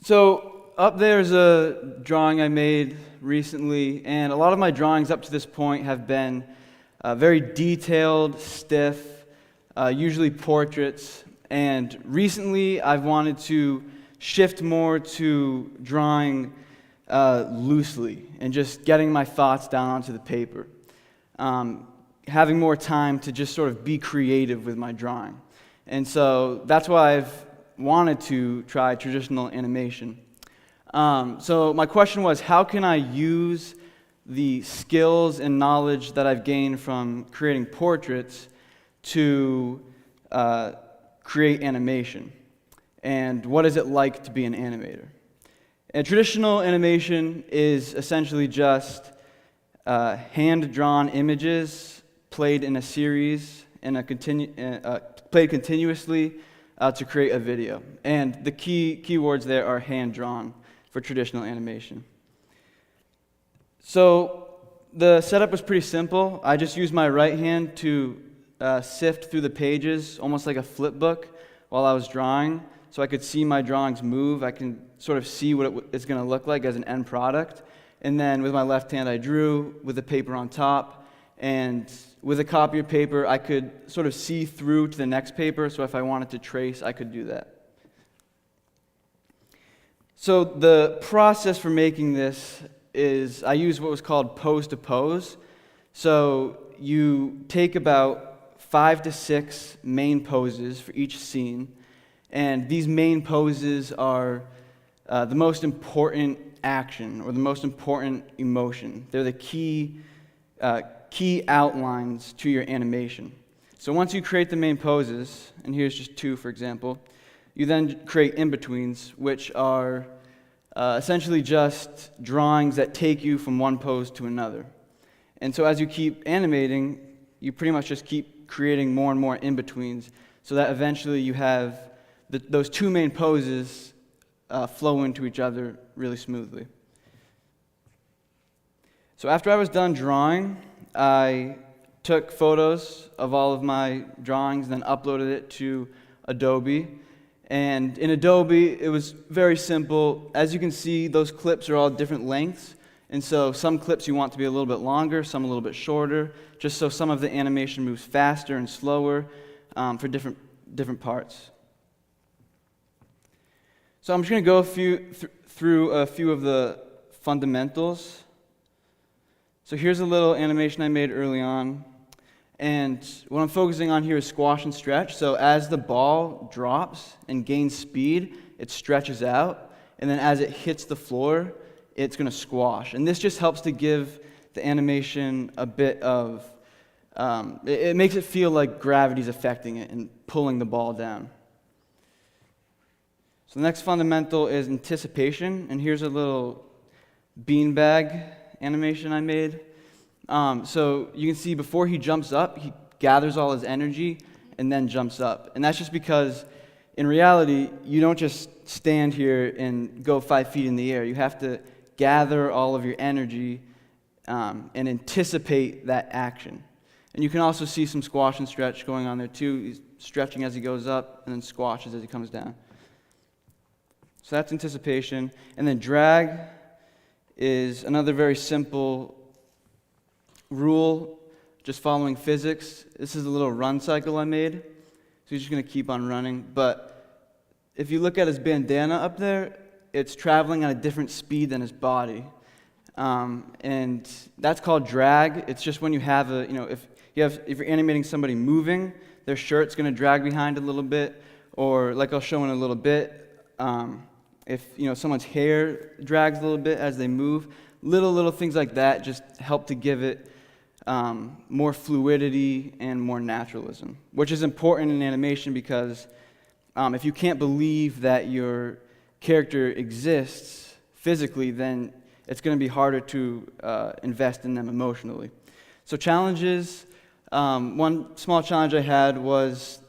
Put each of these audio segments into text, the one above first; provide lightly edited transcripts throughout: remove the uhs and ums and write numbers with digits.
So up there is a drawing I made recently, and a lot of my drawings up to this point have been very detailed, stiff, usually portraits. And recently I've wanted to shift more to drawing loosely and just getting my thoughts down onto the paper. Having more time to just sort of be creative with my drawing. And so that's why I've wanted to try traditional animation. So my question was, how can I use the skills and knowledge that I've gained from creating portraits to create animation? And what is it like to be an animator? And traditional animation is essentially just hand-drawn images played in a series in played continuously to create a video. And the keywords there are hand-drawn for traditional animation. So the setup was pretty simple. I just used my right hand to sift through the pages, almost like a flip book, while I was drawing, so I could see my drawings move. I can sort of see what it's going to look like as an end product. And then with my left hand, I drew with the paper on top. And with a copy of paper, I could sort of see through to the next paper, so if I wanted to trace, I could do that. So the process for making this is I use what was called pose to pose. So you take about 5 to 6 main poses for each scene, and these main poses are the most important action or the most important emotion. They're the key outlines to your animation. So once you create the main poses, and here's just 2 for example, you then create in-betweens, which are essentially just drawings that take you from one pose to another. And so as you keep animating, you pretty much just keep creating more and more in-betweens, so that eventually you have those 2 main poses flow into each other really smoothly. So after I was done drawing, I took photos of all of my drawings and then uploaded it to Adobe. And in Adobe, it was very simple. As you can see, those clips are all different lengths. And so some clips you want to be a little bit longer, some a little bit shorter, just so some of the animation moves faster and slower for different parts. So I'm just going to go through a few of the fundamentals. So here's a little animation I made early on. And what I'm focusing on here is squash and stretch. So as the ball drops and gains speed, it stretches out. And then as it hits the floor, it's going to squash. And this just helps to give the animation a bit of, it makes it feel like gravity's affecting it and pulling the ball down. So the next fundamental is anticipation. And here's a little beanbag animation I made. So you can see before he jumps up, he gathers all his energy and then jumps up. And that's just because in reality, you don't just stand here and go 5 feet in the air. You have to gather all of your energy and anticipate that action. And you can also see some squash and stretch going on there too. He's stretching as he goes up and then squashes as he comes down. So that's anticipation. And then drag is another very simple rule, just following physics. This is a little run cycle I made. So he's just going to keep on running. But if you look at his bandana up there, it's traveling at a different speed than his body. And that's called drag. It's just when you have if you're animating somebody moving, their shirt's going to drag behind a little bit, or like I'll show in a little bit, if someone's hair drags a little bit as they move, little things like that just help to give it more fluidity and more naturalism, which is important in animation because if you can't believe that your character exists physically, then it's going to be harder to invest in them emotionally. So challenges, one small challenge I had was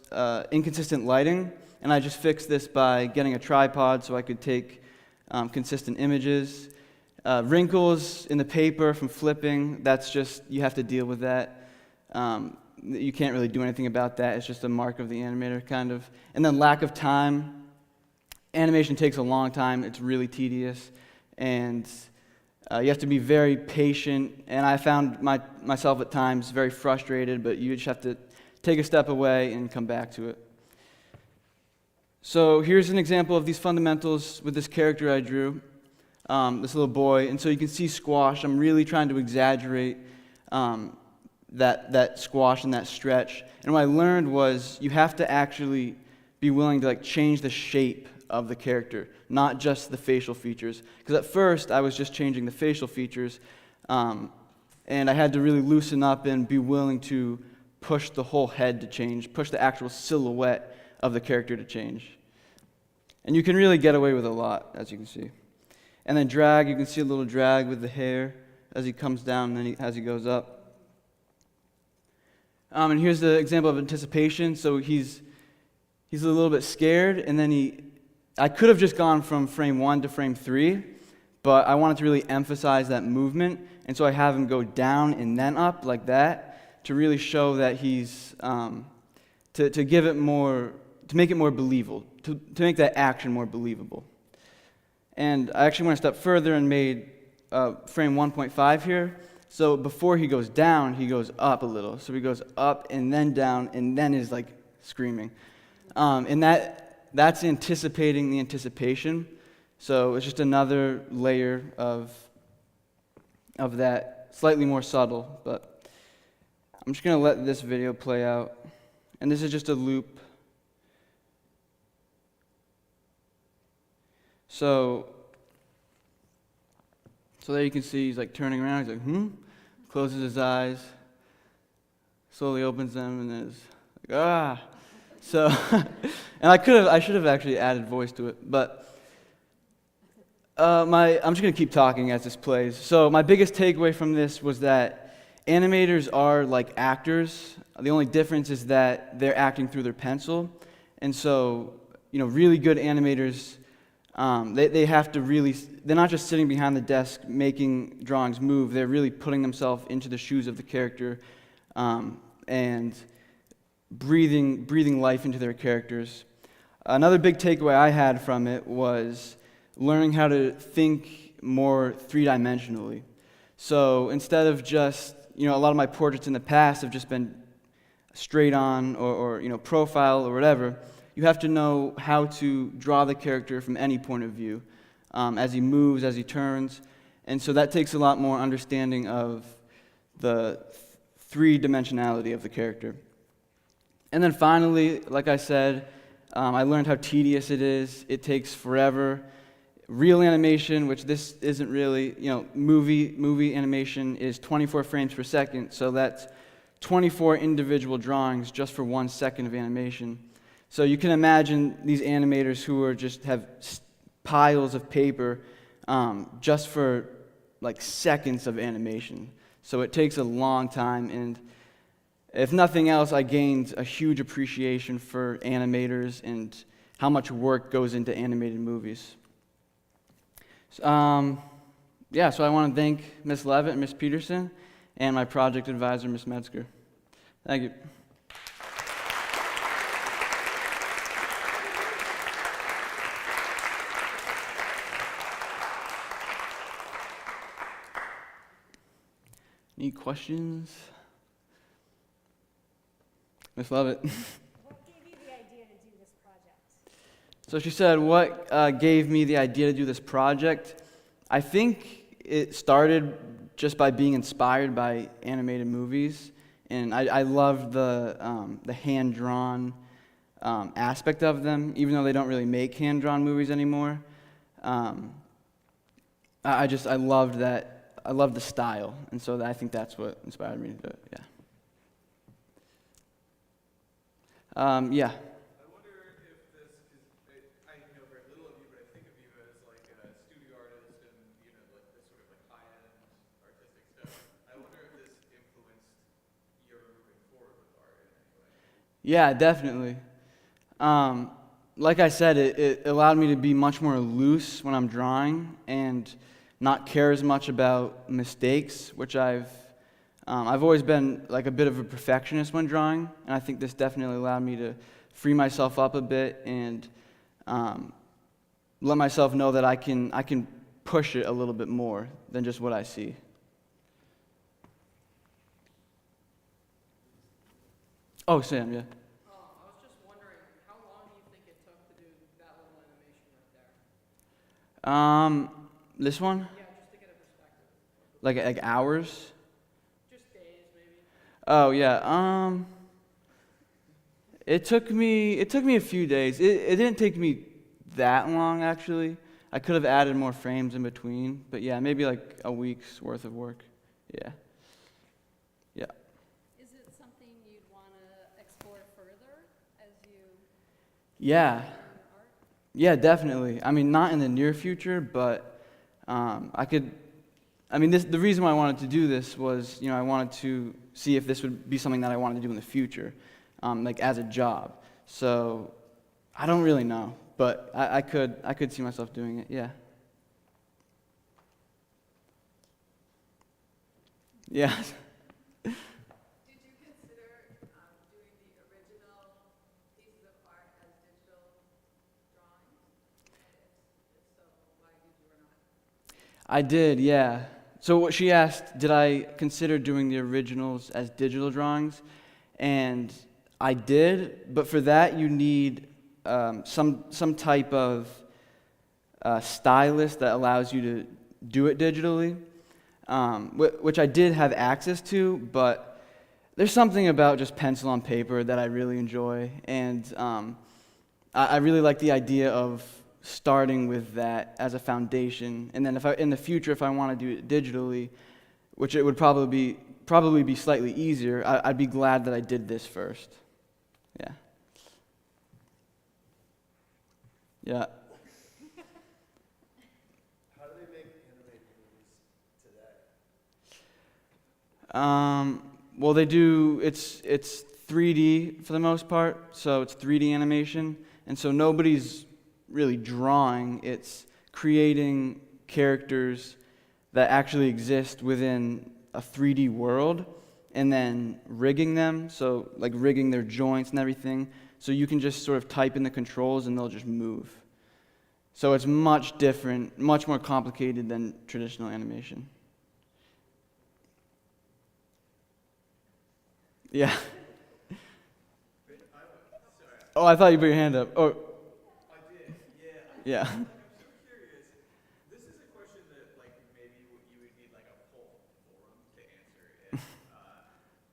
inconsistent lighting, and I just fixed this by getting a tripod so I could take consistent images. Wrinkles in the paper from flipping, that's just, you have to deal with that. You can't really do anything about that. It's just a mark of the animator, kind of. And then lack of time. Animation takes a long time. It's really tedious, and you have to be very patient. And I found myself at times very frustrated, but you just have to take a step away and come back to it. So here's an example of these fundamentals with this character I drew, this little boy. And so you can see squash. I'm really trying to exaggerate that squash and that stretch. And what I learned was you have to actually be willing to change the shape of the character, not just the facial features. Because at first I was just changing the facial features, and I had to really loosen up and be willing to push the whole head to change, push the actual silhouette of the character to change. And you can really get away with a lot, as you can see. And then drag, you can see a little drag with the hair as he comes down and then as he goes up. And here's the example of anticipation. So he's a little bit scared, and then I could have just gone from frame 1 to frame 3, but I wanted to really emphasize that movement, and so I have him go down and then up like that to really show that he's, to give it more, to make it more believable, to make that action more believable. And I actually went a step further and made frame 1.5 here. So before he goes down, he goes up a little. So he goes up and then down and then is screaming. And that's anticipating the anticipation. So it's just another layer of that, slightly more subtle. But I'm just going to let this video play out. And this is just a loop. So there you can see he's turning around. He's closes his eyes, slowly opens them, and then is ah. So, and I should have actually added voice to it, but I'm just going to keep talking as this plays. So my biggest takeaway from this was that animators are like actors. The only difference is that they're acting through their pencil, and so really good animators, they have to really, they're not just sitting behind the desk making drawings move. They're really putting themselves into the shoes of the character, and breathing life into their characters. Another big takeaway I had from it was learning how to think more three-dimensionally. So instead of just, a lot of my portraits in the past have just been straight on or profile or whatever, you have to know how to draw the character from any point of view, as he moves, as he turns. And so that takes a lot more understanding of the three-dimensionality of the character. And then finally, like I said, I learned how tedious it is. It takes forever. Real animation, which this isn't really, movie animation is 24 frames per second, so that's 24 individual drawings just for 1 second of animation. So you can imagine these animators who have piles of paper just for seconds of animation. So it takes a long time, and if nothing else, I gained a huge appreciation for animators and how much work goes into animated movies. So I want to thank Ms. Levitt and Ms. Peterson and my project advisor, Ms. Metzger. Thank you. Any questions? Ms. Levitt. What gave you the idea to do this project? So she said, what gave me the idea to do this project? I think it started just by being inspired by animated movies, and I loved the hand-drawn aspect of them, even though they don't really make hand-drawn movies anymore. I loved that. I loved the style, and so I think that's what inspired me to do it. Yeah. I wonder if this, because I know very little of you, but I think of you as a studio artist and this sort of high-end artistic stuff. I wonder if this influenced your moving forward with art in any way. Yeah, definitely. Like I said, it allowed me to be much more loose when I'm drawing and not care as much about mistakes, which I've always been a bit of a perfectionist when drawing, and I think this definitely allowed me to free myself up a bit and let myself know that I can push it a little bit more than just what I see. Oh, Sam, yeah. I was just wondering, how long do you think it took to do that little animation right there? This one, Yeah, just to get a perspective. like hours. Just days, maybe. Oh yeah. It took me a few days. It didn't take me that long actually. I could have added more frames in between, but yeah, maybe like a week's worth of work. Yeah. Yeah. Is it something you'd want to explore further as you Yeah. learn art? Yeah, definitely. I mean, not in the near future, but I could. I mean, the reason why I wanted to do this was, I wanted to see if this would be something that I wanted to do in the future, like as a job. So I don't really know, but I could see myself doing it. Yeah. Yeah. Did you consider doing the original pieces of art as digital drawings? And if so, why did you or not? I did, yeah. So what she asked, did I consider doing the originals as digital drawings? And I did, but for that you need some type of stylus that allows you to do it digitally, which I did have access to, but there's something about just pencil on paper that I really enjoy, and I really like the idea of starting with that as a foundation, and then in the future, if I want to do it digitally, which it would probably be slightly easier, I'd be glad that I did this first. Yeah. Yeah. How do they make animated movies today? Well, they do. It's 3D for the most part, so it's 3D animation, and so nobody's really drawing. It's creating characters that actually exist within a 3D world, and then rigging them. So like rigging their joints and everything. So you can just sort of type in the controls, and they'll just move. So it's much different, much more complicated than traditional animation. Yeah. Oh, I thought you put your hand up. Oh, I did, yeah. yeah. I'm so curious. This is a question that, like, maybe you would need like a whole forum to answer.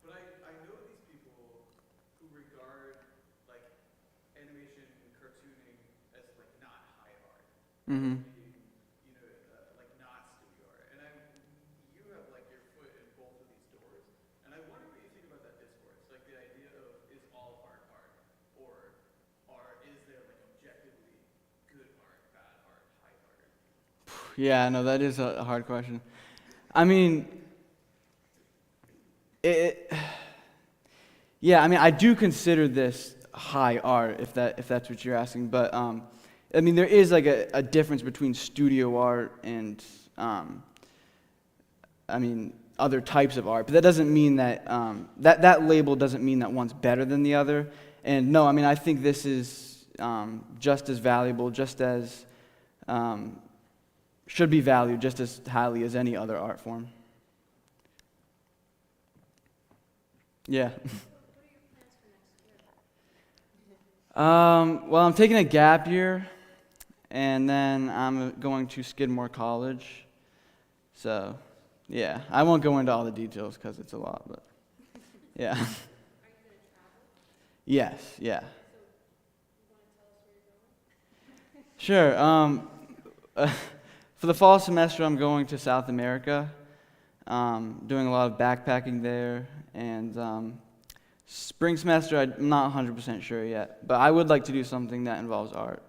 But I know these people who regard like animation and cartooning as like not high art, Mm-hmm. being, like not studio art. And you have like your foot in both of these doors. And I wonder what you think about that discourse, like the idea of is all art art, or is there like objectively good art, bad art, high art? Yeah, no, that is a hard question. I mean, yeah, I mean, I do consider this high art, if that's what you're asking. But I mean, there is like a difference between studio art and, I mean, other types of art. But that doesn't mean that that label doesn't mean that one's better than the other. And no, I mean, I think this is just as valuable, just as should be valued just as highly as any other art form. Yeah. What are your plans for next year? Well, I'm taking a gap year, and then I'm going to Skidmore College. So, yeah, I won't go into all the details because it's a lot, but yeah. Are you going to travel? Yes, yeah. So you want to tell us where you're going? Sure. For the fall semester, I'm going to South America, doing a lot of backpacking there, and spring semester, I'm not 100% sure yet, but I would like to do something that involves art.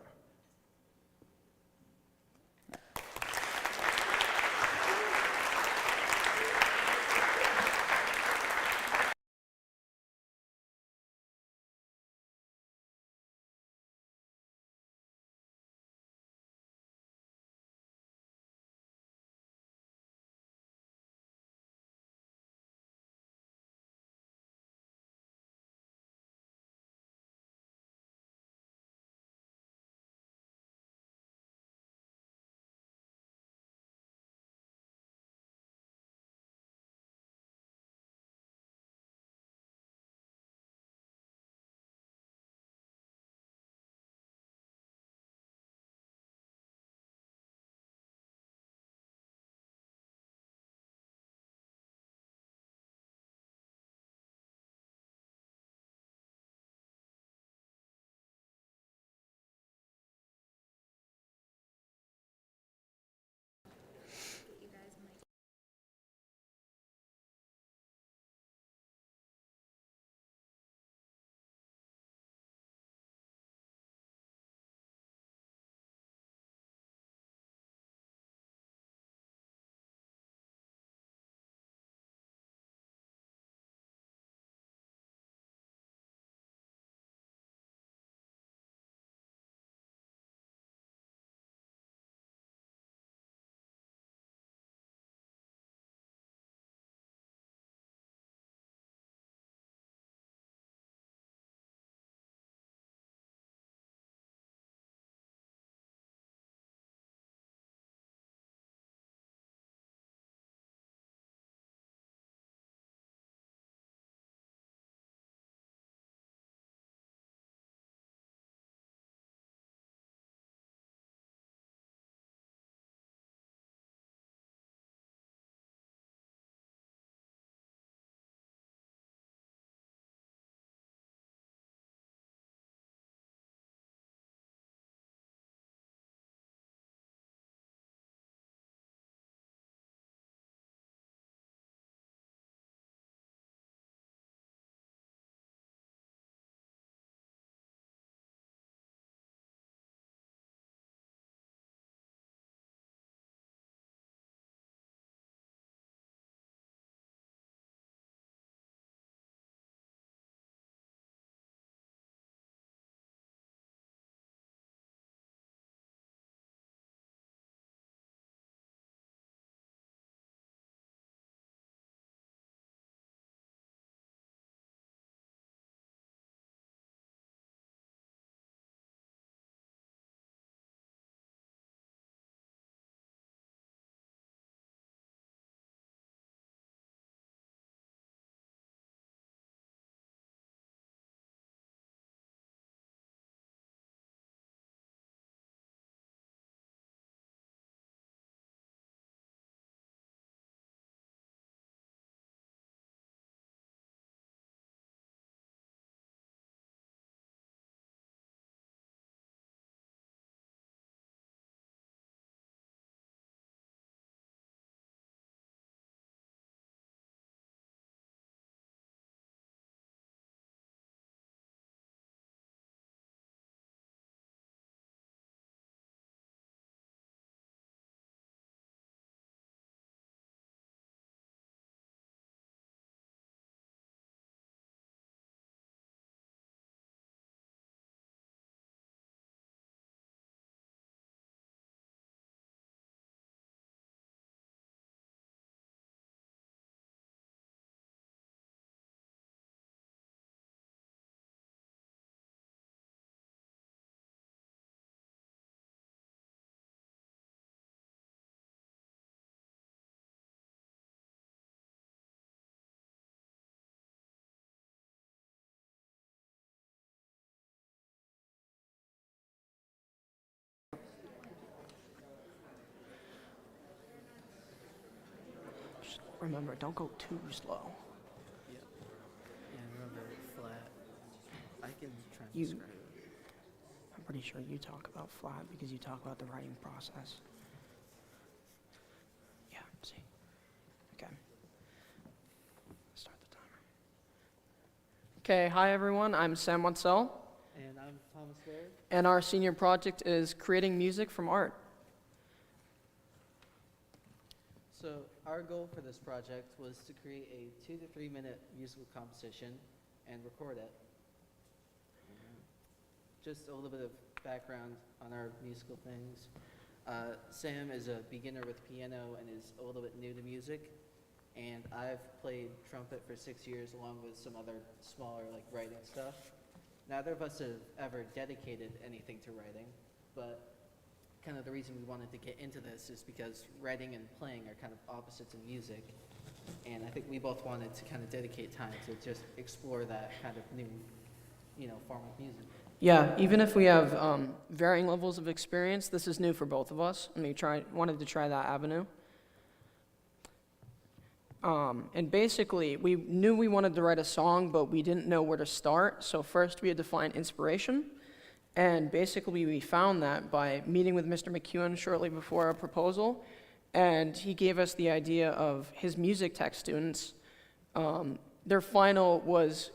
remember, don't go too slow. Yeah, remember, flat. I can try and You- describe it. I'm pretty sure you talk about flat because you talk about the writing process. Yeah, see. Okay. Start the timer. Okay, hi everyone, I'm Sam Wansell, And I'm Thomas Baird. and our senior project is creating music from art. So our goal for this project was to create a 2 to 3 minute musical composition and record it. Just a little bit of background on our musical things. Sam is a beginner with piano and is a little bit new to music. And I've played trumpet for 6 years along with some other smaller like writing stuff. Neither of us have ever dedicated anything to writing, but kind of the reason we wanted to get into this is because writing and playing are kind of opposites in music. And I think we both wanted to kind of dedicate time to just explore that kind of new, form of music. Yeah, even if we have varying levels of experience, this is new for both of us, and we wanted to try that avenue. And basically, we knew we wanted to write a song, but we didn't know where to start. So first we had to find inspiration. And basically we found that by meeting with Mr. McEwen shortly before our proposal. And he gave us the idea of his music tech students. Their final was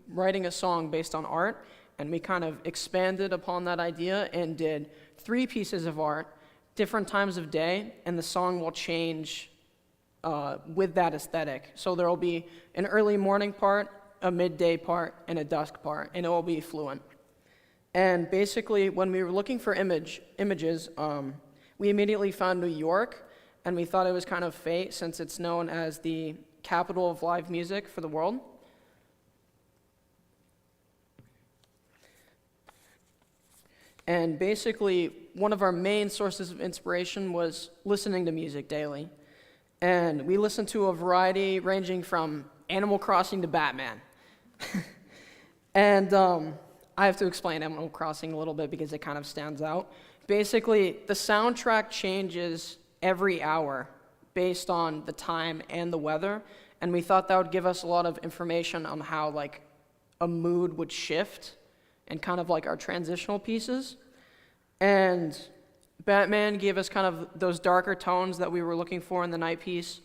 writing a song based on art. And we kind of expanded upon that idea and did 3 pieces of art, different times of day, and the song will change with that aesthetic. So there will be an early morning part, a midday part, and a dusk part, and it will be fluent. And basically, when we were looking for images, we immediately found New York, and we thought it was kind of fate since it's known as the capital of live music for the world. And basically, one of our main sources of inspiration was listening to music daily. And we listened to a variety ranging from Animal Crossing to Batman. And I have to explain Animal Crossing a little bit because it kind of stands out. Basically, the soundtrack changes every hour based on the time and the weather, and we thought that would give us a lot of information on how like a mood would shift and kind of like our transitional pieces. And Batman gave us kind of those darker tones that we were looking for in the night piece,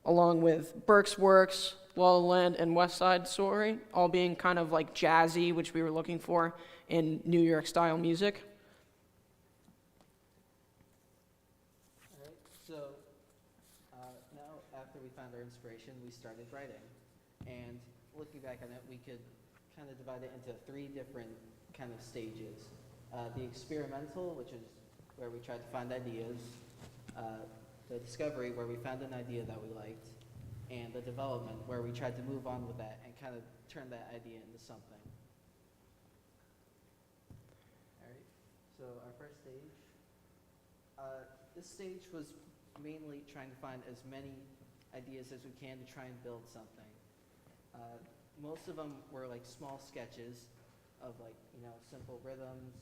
along with Burke's Works, La La Land, and West Side Story, all being kind of like jazzy, which we were looking for in New York style music. All right, so now after we found our inspiration, we started writing. And looking back on it, we could kind of divide it into 3 different kind of stages. The experimental, which is where we tried to find ideas, the discovery, where we found an idea that we liked, and the development, where we tried to move on with that and kind of turn that idea into something. All right, so our first stage. This stage was mainly trying to find as many ideas as we can to try and build something. Most of them were like small sketches of like, simple rhythms,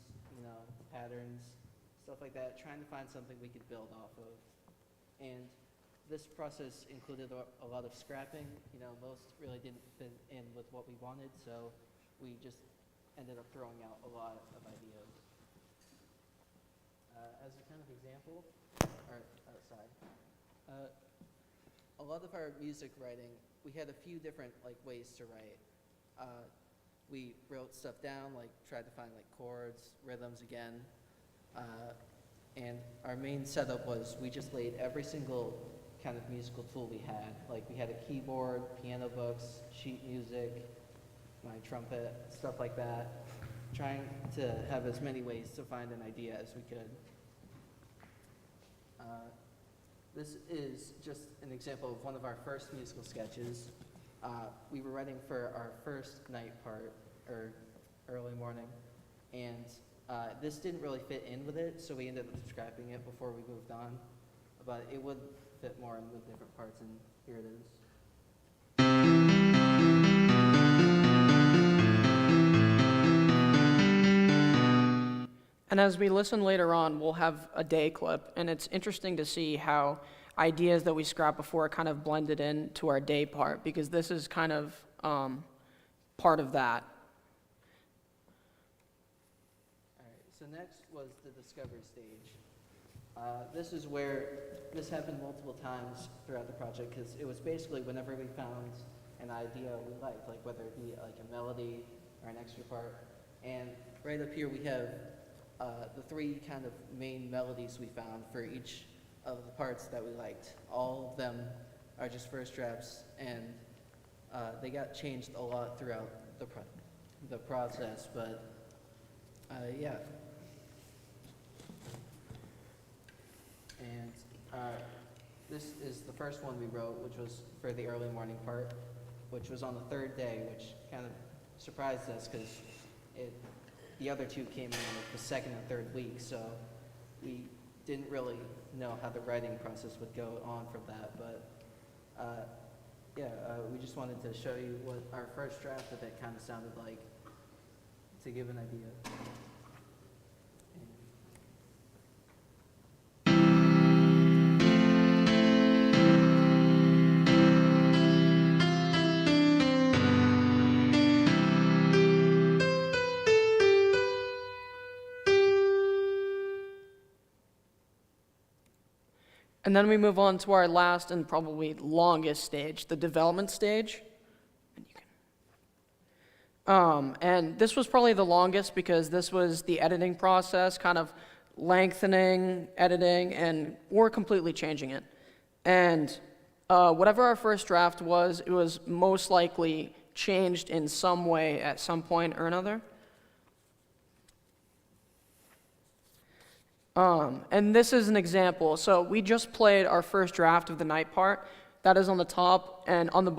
patterns, stuff like that, trying to find something we could build off of. And this process included a lot of scrapping. Most really didn't fit in with what we wanted, so we just ended up throwing out a lot of ideas. As a kind of example, or outside, a lot of our music writing, we had a few different ways to write. We wrote stuff down, tried to find chords, rhythms again. And our main setup was we just laid every single kind of musical tool we had. We had a keyboard, piano books, sheet music, my trumpet, stuff like that, trying to have as many ways to find an idea as we could. This is just an example of one of our first musical sketches. We were writing for our first night part, or early morning, and this didn't really fit in with it, so we ended up scrapping it before we moved on. But it would fit more in with different parts, and here it is. And as we listen later on, we'll have a day clip, and it's interesting to see how ideas that we scrapped before kind of blended into our day part, because this is kind of part of that. All right, so next was the discovery stage. This is where this happened multiple times throughout the project, because it was basically whenever we found an idea we liked, like whether it be like a melody or an extra part. And right up here we have the three kind of main melodies we found for each of the parts that we liked. All of them are just first drafts, and they got changed a lot throughout the process, but yeah. And this is the first one we wrote, which was for the early morning part, which was on the third day, which kind of surprised us because the other two came in like the second and third week, so we didn't really know how the writing process would go on from that. But yeah, we just wanted to show you what our first draft of it kind of sounded like to give an idea. And then we move on to our last and probably longest stage, the development stage. And this was probably the longest because this was the editing process, kind of lengthening, editing, and or completely changing it. And whatever our first draft was, it was most likely changed in some way at some point or another. And this is an example. So we just played our first draft of the night part. That is on the top, and on the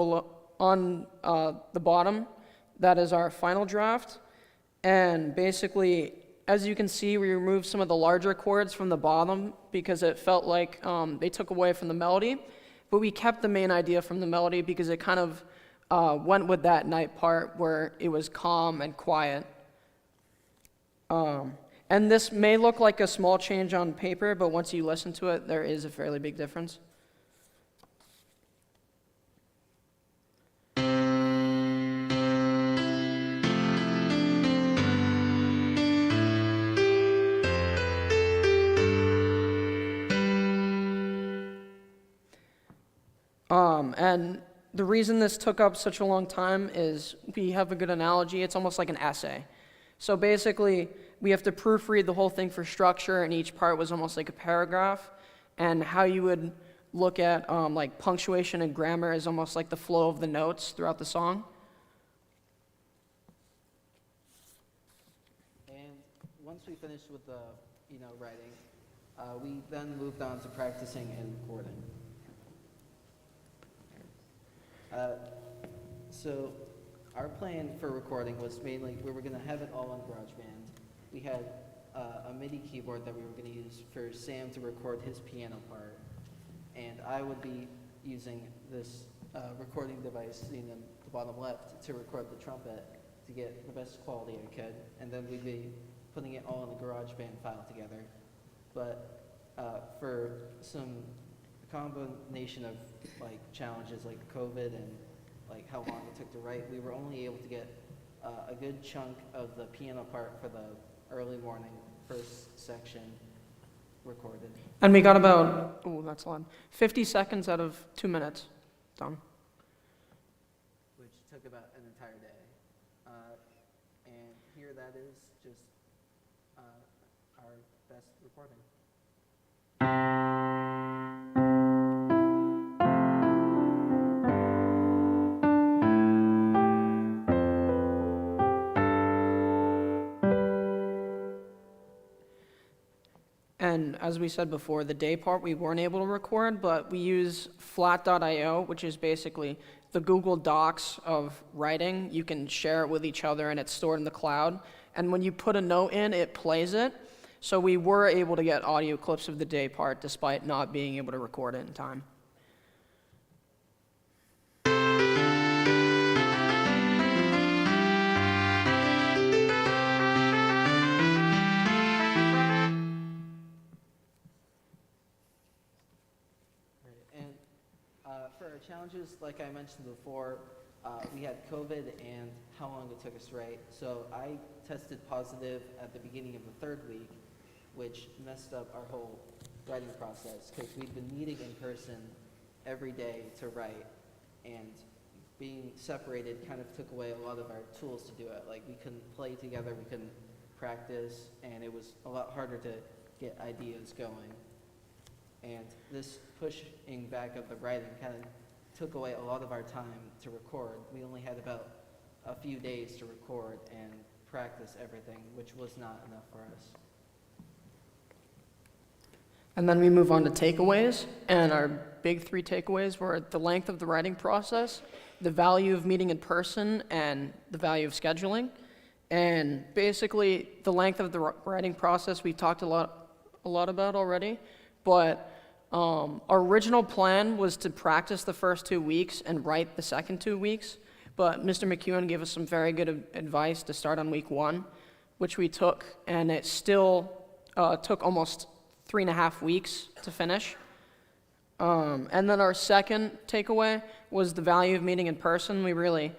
bottom, that is our final draft. And basically, as you can see, we removed some of the larger chords from the bottom because it felt like they took away from the melody. But we kept the main idea from the melody because it kind of went with that night part where it was calm and quiet. And this may look like a small change on paper, but once you listen to it, there is a fairly big difference. And the reason this took up such a long time is we have a good analogy. It's almost like an essay. So basically, we have to proofread the whole thing for structure, and each part was almost like a paragraph. And how you would look at like punctuation and grammar is almost like the flow of the notes throughout the song. And once we finished with the writing, we then moved on to practicing and recording. So our plan for recording was mainly we were going to have it all on GarageBand. We had a MIDI keyboard that we were going to use for Sam to record his piano part, and I would be using this recording device in the bottom left to record the trumpet to get the best quality I could, and then we'd be putting it all in the GarageBand file together. But for some combination of like challenges like COVID and like how long it took to write, we were only able to get a good chunk of the piano part for the early morning first section recorded. And we got about, that's loud, 50 seconds out of 2 minutes done. Which took about an entire day. And here that is just our best recording. And as we said before, the day part we weren't able to record, but we use flat.io, which is basically the Google Docs of writing. You can share it with each other, and it's stored in the cloud. And when you put a note in, it plays it. So we were able to get audio clips of the day part despite not being able to record it in time. Right. our challenges, like I mentioned before, we had COVID and how long it took us to write. So I tested positive at the beginning of the 3rd week, which messed up our whole writing process because we'd been meeting in person every day to write, and being separated kind of took away a lot of our tools to do it. Like we couldn't play together, we couldn't practice, and it was a lot harder to get ideas going. And this pushing back of the writing kind of took away a lot of our time to record. We only had about a few days to record and practice everything, which was not enough for us. And then we move on to takeaways, and our big 3 takeaways were the length of the writing process, the value of meeting in person, and the value of scheduling. And basically, the length of the writing process we talked a lot about already, but our original plan was to practice the first 2 weeks and write the second 2 weeks, but Mr. McEwen gave us some very good advice to start on week 1, which we took, and it still took almost 3.5 weeks to finish. And then our second takeaway was the value of meeting in person. We really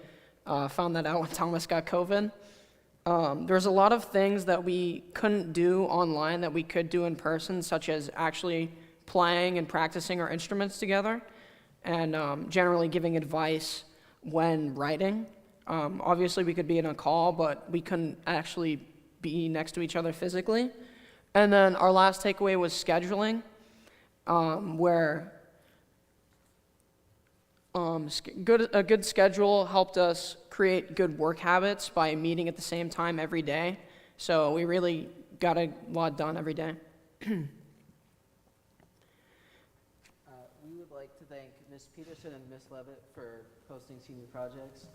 found that out when Thomas got COVID. There's a lot of things that we couldn't do online that we could do in person, such as actually playing and practicing our instruments together, and generally giving advice when writing. Obviously, we could be in a call, but we couldn't actually be next to each other physically. And then our last takeaway was scheduling, where a good schedule helped us create good work habits by meeting at the same time every day. So we really got a lot done every day. We would like to thank Ms. Peterson and Ms. Levitt for hosting senior projects,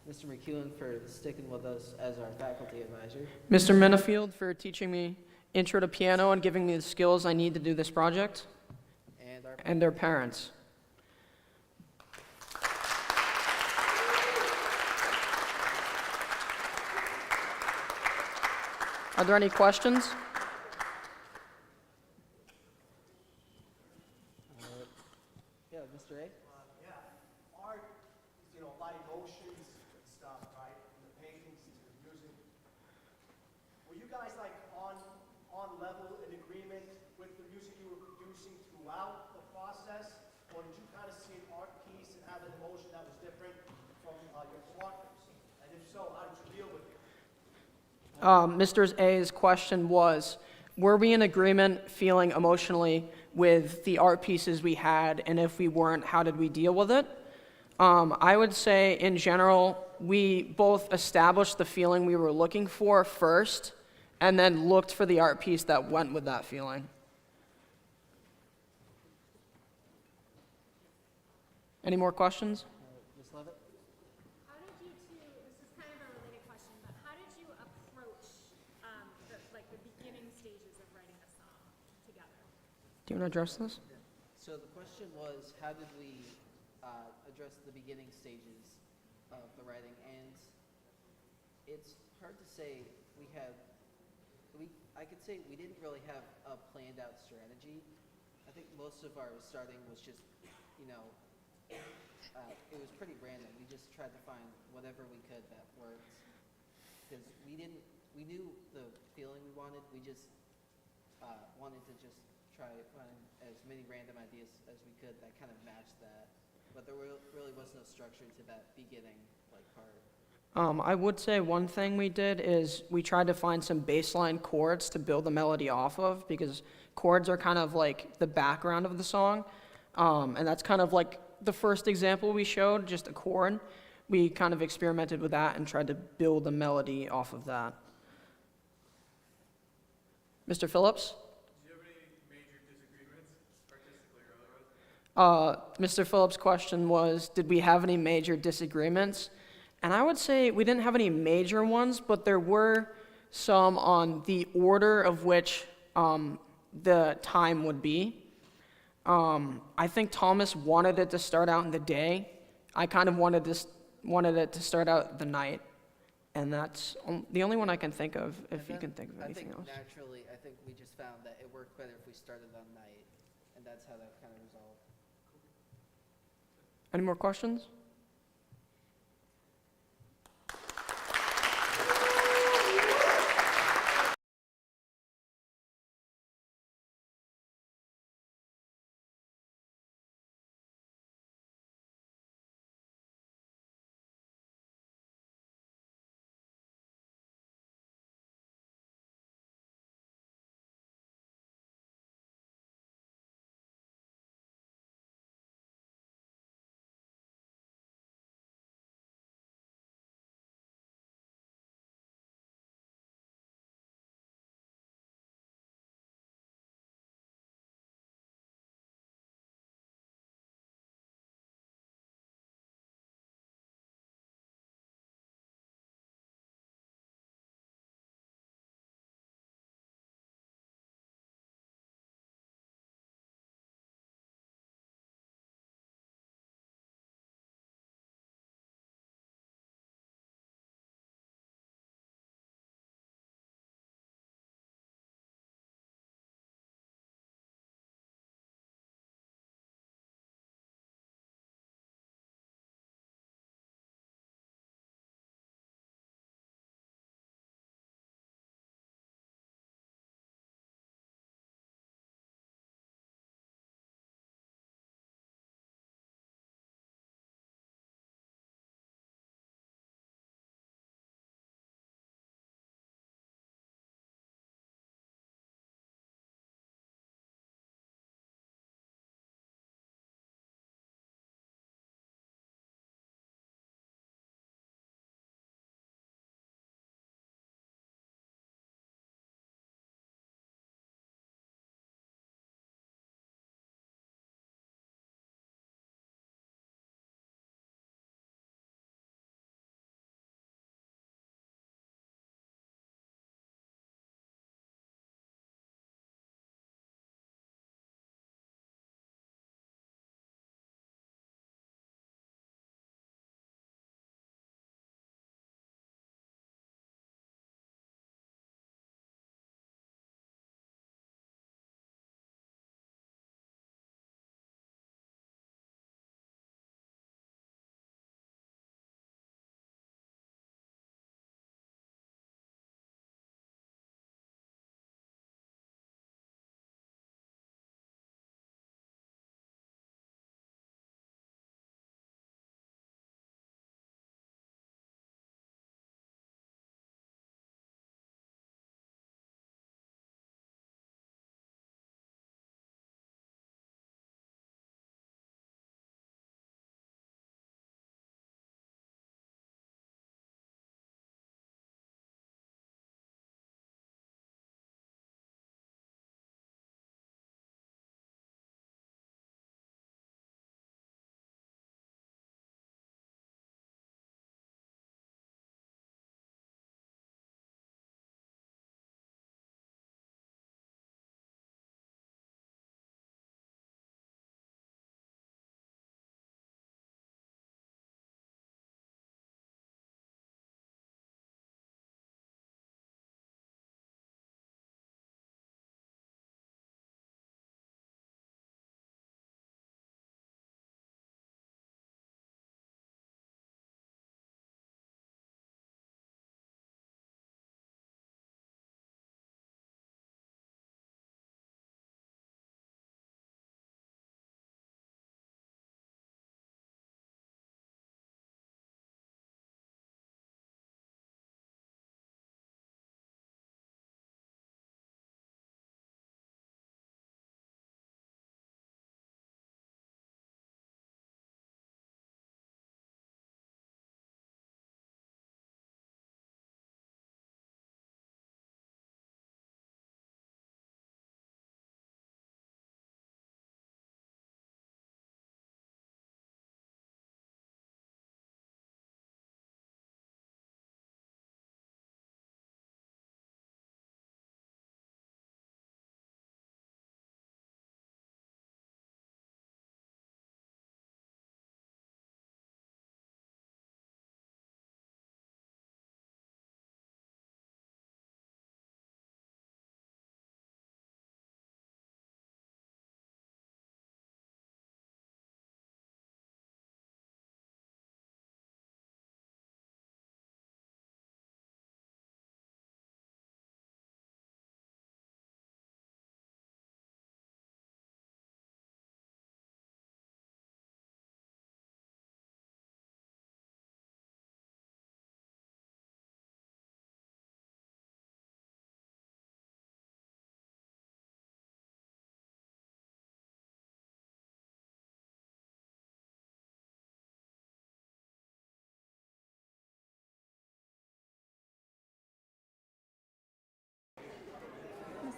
Mr. McEwen for sticking with us as our faculty advisor, Mr. Minifield for teaching me intro to piano and giving me the skills I need to do this project, and their parents. Are there any questions? Yeah, Mr. A? Yeah, art, a lot of emotions and stuff, right? From the paintings to the music. Were you guys like on level in agreement with the music you were producing throughout the process? Or did you kind of see an art piece and have an emotion that was different from your partners? And if so, how did you deal with it? Mr. A's question was, were we in agreement feeling emotionally with the art pieces we had, and if we weren't, how did we deal with it? I would say, in general, we both established the feeling we were looking for first, and then looked for the art piece that went with that feeling. Any more questions? Ms. Levitt? How did you two, this is kind of a related question, but how did you approach the beginning stages of writing a song together? Do you want to address this? So the question was, how did we address the beginning stages of the writing? And it's hard to say. I could say we didn't really have a planned out strategy. I think most of our starting was just, it was pretty random. We just tried to find whatever we could that worked. Because we knew the feeling we wanted. We just wanted to just try to find as many random ideas as we could that kind of matched that. But there really was no structure to that beginning part. I would say one thing we did is we tried to find some baseline chords to build the melody off of, because chords are kind of like the background of the song. And that's kind of like the first example we showed, just a chord. We kind of experimented with that and tried to build a melody off of that. Mr. Phillips? Do you have any major disagreements, artistically or otherwise? Mr. Phillips' question was, did we have any major disagreements? And I would say we didn't have any major ones, but there were some on the order of which the time would be. I think Thomas wanted it to start out in the day. I kind of wanted it to start out the night. And that's the only one I can think of, if you can think of anything else. Naturally, I think we just found that it worked better if we started on night, and that's how that kind of resolved. Any more questions?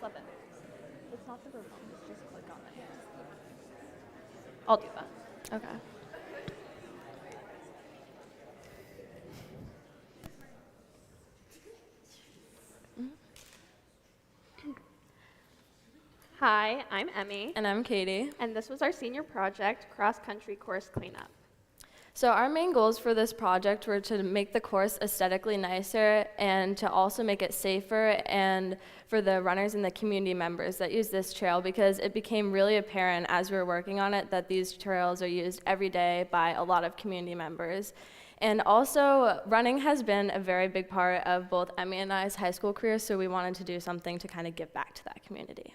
flip it. It's not the ribbon, just click on it. I'll do that. Okay. Hi, I'm Emmy, And I'm Katie. and this was our senior project, cross-country course cleanup. So our main goals for this project were to make the course aesthetically nicer and to also make it safer and for the runners and the community members that use this trail, because it became really apparent as we were working on it that these trails are used every day by a lot of community members. And also, running has been a very big part of both Emmy and I's high school career, so we wanted to do something to kind of give back to that community.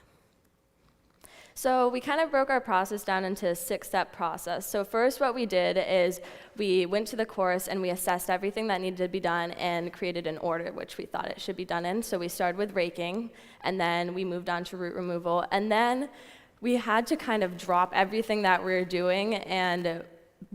So we kind of broke our process down into a 6-step process. So first what we did is we went to the course and we assessed everything that needed to be done and created an order which we thought it should be done in. So we started with raking, and then we moved on to root removal, and then we had to kind of drop everything that we were doing and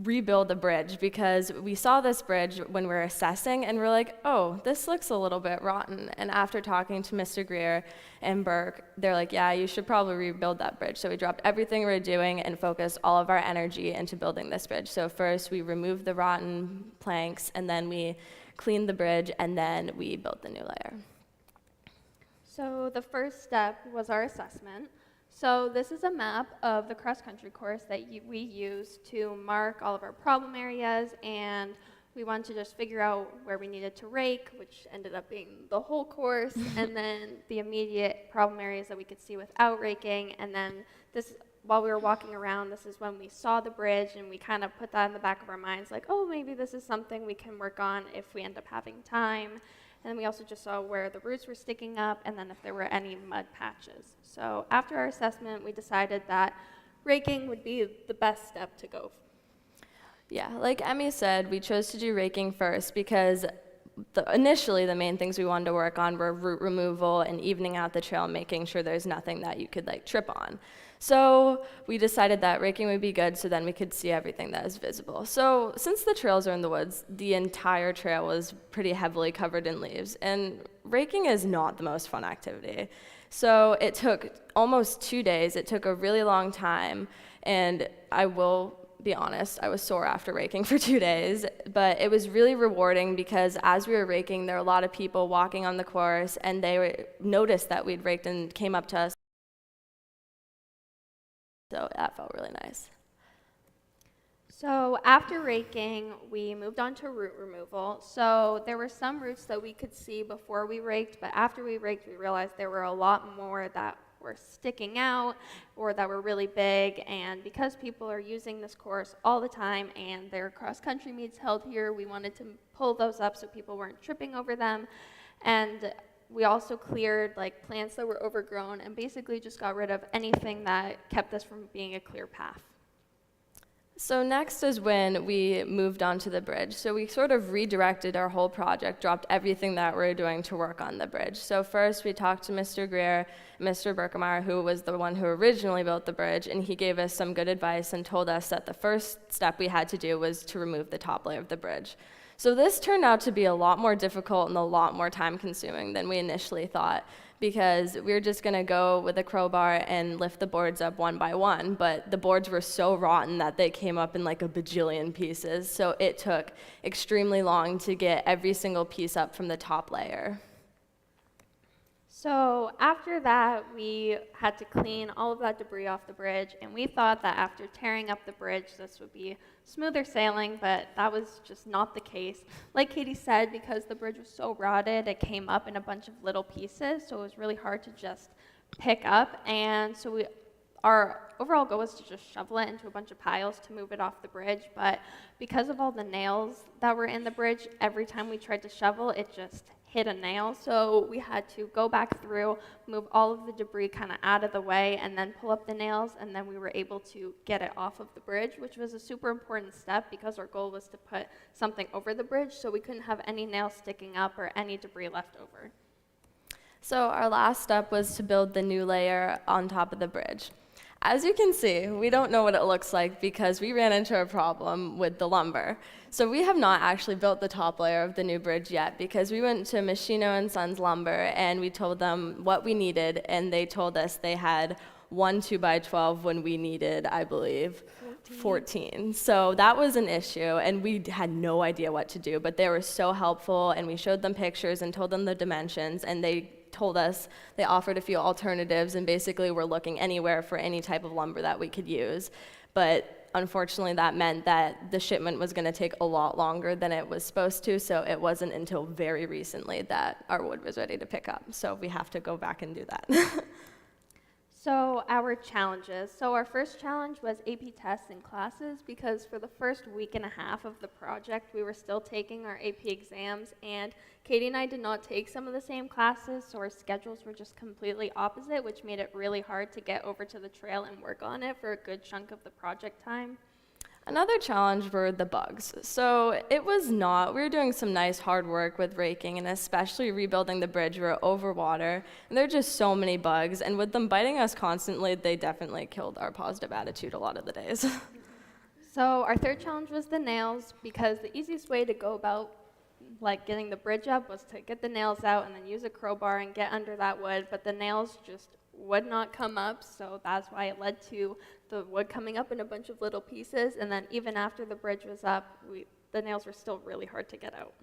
rebuild the bridge, because we saw this bridge when we were assessing and we're like, oh, this looks a little bit rotten. And after talking to Mr. Greer and Burke, they're like, yeah, you should probably rebuild that bridge. So we dropped everything we were doing and focused all of our energy into building this bridge. So first we removed the rotten planks, and then we cleaned the bridge, and then we built the new layer. So the first step was our assessment. So this is a map of the cross-country course that we use to mark all of our problem areas, and we wanted to just figure out where we needed to rake, which ended up being the whole course, and then the immediate problem areas that we could see without raking. And then this, while we were walking around, this is when we saw the bridge, and we kind of put that in the back of our minds, like, oh, maybe this is something we can work on if we end up having time. And then we also just saw where the roots were sticking up, and then if there were any mud patches. So after our assessment, we decided that raking would be the best step to go. Yeah, like Emmy said, we chose to do raking first because initially the main things we wanted to work on were root removal and evening out the trail, making sure there's nothing that you could like trip on. So we decided that raking would be good, so then we could see everything that is visible. So since the trails are in the woods, the entire trail was pretty heavily covered in leaves, and raking is not the most fun activity. So it took almost 2 days. It took a really long time, and I will be honest, I was sore after raking for 2 days, but it was really rewarding because as we were raking, there were a lot of people walking on the course, and they noticed that we'd raked and came up to us. So that felt really nice. So after raking, we moved on to root removal. So there were some roots that we could see before we raked, but after we raked, we realized there were a lot more that were sticking out or that were really big. And because people are using this course all the time and there are cross-country meets held here, we wanted to pull those up so people weren't tripping over them. And we also cleared like plants that were overgrown and basically just got rid of anything that kept us from being a clear path. So next is when we moved on to the bridge. So we sort of redirected our whole project, dropped everything that we were doing to work on the bridge. So first we talked to Mr. Greer, Mr. Berkemeyer, who was the one who originally built the bridge, and he gave us some good advice and told us that the first step we had to do was to remove the top layer of the bridge. So this turned out to be a lot more difficult and a lot more time consuming than we initially thought, because we were just going to go with a crowbar and lift the boards up one by one, but the boards were so rotten that they came up in like a bajillion pieces, so it took extremely long to get every single piece up from the top layer. So after that, we had to clean all of that debris off the bridge, and we thought that after tearing up the bridge, this would be smoother sailing, but that was just not the case. Like Katie said, because the bridge was so rotted, it came up in a bunch of little pieces, so it was really hard to just pick up, and so our overall goal was to just shovel it into a bunch of piles to move it off the bridge, but because of all the nails that were in the bridge, every time we tried to shovel, it just hit a nail, so we had to go back through, move all of the debris kind of out of the way, and then pull up the nails, and then we were able to get it off of the bridge, which was a super important step because our goal was to put something over the bridge, so we couldn't have any nails sticking up or any debris left over. So our last step was to build the new layer on top of the bridge. As you can see, we don't know what it looks like because we ran into a problem with the lumber. So we have not actually built the top layer of the new bridge yet because we went to Machino and Sons Lumber and we told them what we needed, and they told us they had one 2x12 when we needed, I believe, 14. So that was an issue, and we had no idea what to do, but they were so helpful, and we showed them pictures and told them the dimensions, and they told us, they offered a few alternatives, and basically we're looking anywhere for any type of lumber that we could use. But unfortunately, that meant that the shipment was going to take a lot longer than it was supposed to, so it wasn't until very recently that our wood was ready to pick up. So we have to go back and do that. So our challenges. So our first challenge was AP tests and classes because for the first week and a half of the project, we were still taking our AP exams, and Katie and I did not take some of the same classes, so our schedules were just completely opposite, which made it really hard to get over to the trail and work on it for a good chunk of the project time. Another challenge were the bugs. So we were doing some nice hard work with raking and especially rebuilding the bridge. We were over water, and there are just so many bugs, and with them biting us constantly, they definitely killed our positive attitude a lot of the days. So our third challenge was the nails because the easiest way to go about getting the bridge up was to get the nails out and then use a crowbar and get under that wood, but the nails just would not come up, so that's why it led to the wood coming up in a bunch of little pieces, and then even after the bridge was up, the nails were still really hard to get out.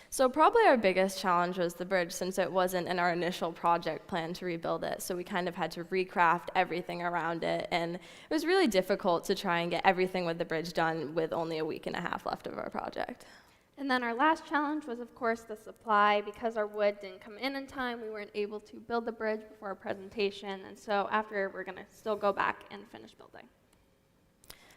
So probably our biggest challenge was the bridge, since it wasn't in our initial project plan to rebuild it, so we kind of had to recraft everything around it, and it was really difficult to try and get everything with the bridge done with only a week and a half left of our project. And then our last challenge was, of course, the supply. Because our wood didn't come in time, we weren't able to build the bridge before our presentation, and so after, we're going to still go back and finish building.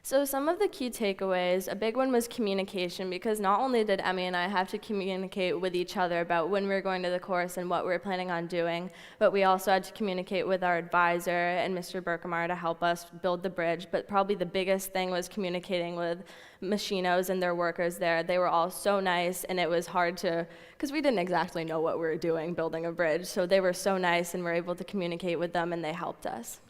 So some of the key takeaways, a big one was communication, because not only did Emmy and I have to communicate with each other about when we were going to the course and what we were planning on doing, but we also had to communicate with our advisor and Mr. Berkemeyer to help us build the bridge. But probably the biggest thing was communicating with Machinos and their workers there. They were all so nice, and it was hard because we didn't exactly know what we were doing building a bridge, so they were so nice, and we were able to communicate with them, and they helped us.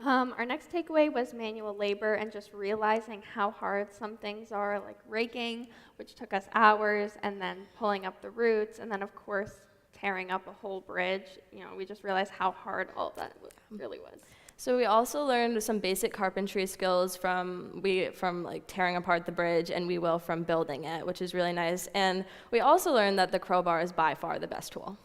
Our next takeaway was manual labor and just realizing how hard some things are, like raking, which took us hours, and then pulling up the roots, and then, of course, tearing up a whole bridge. We just realized how hard all of that really was. So we also learned some basic carpentry skills from tearing apart the bridge, and we will from building it, which is really nice. And we also learned that the crowbar is by far the best tool.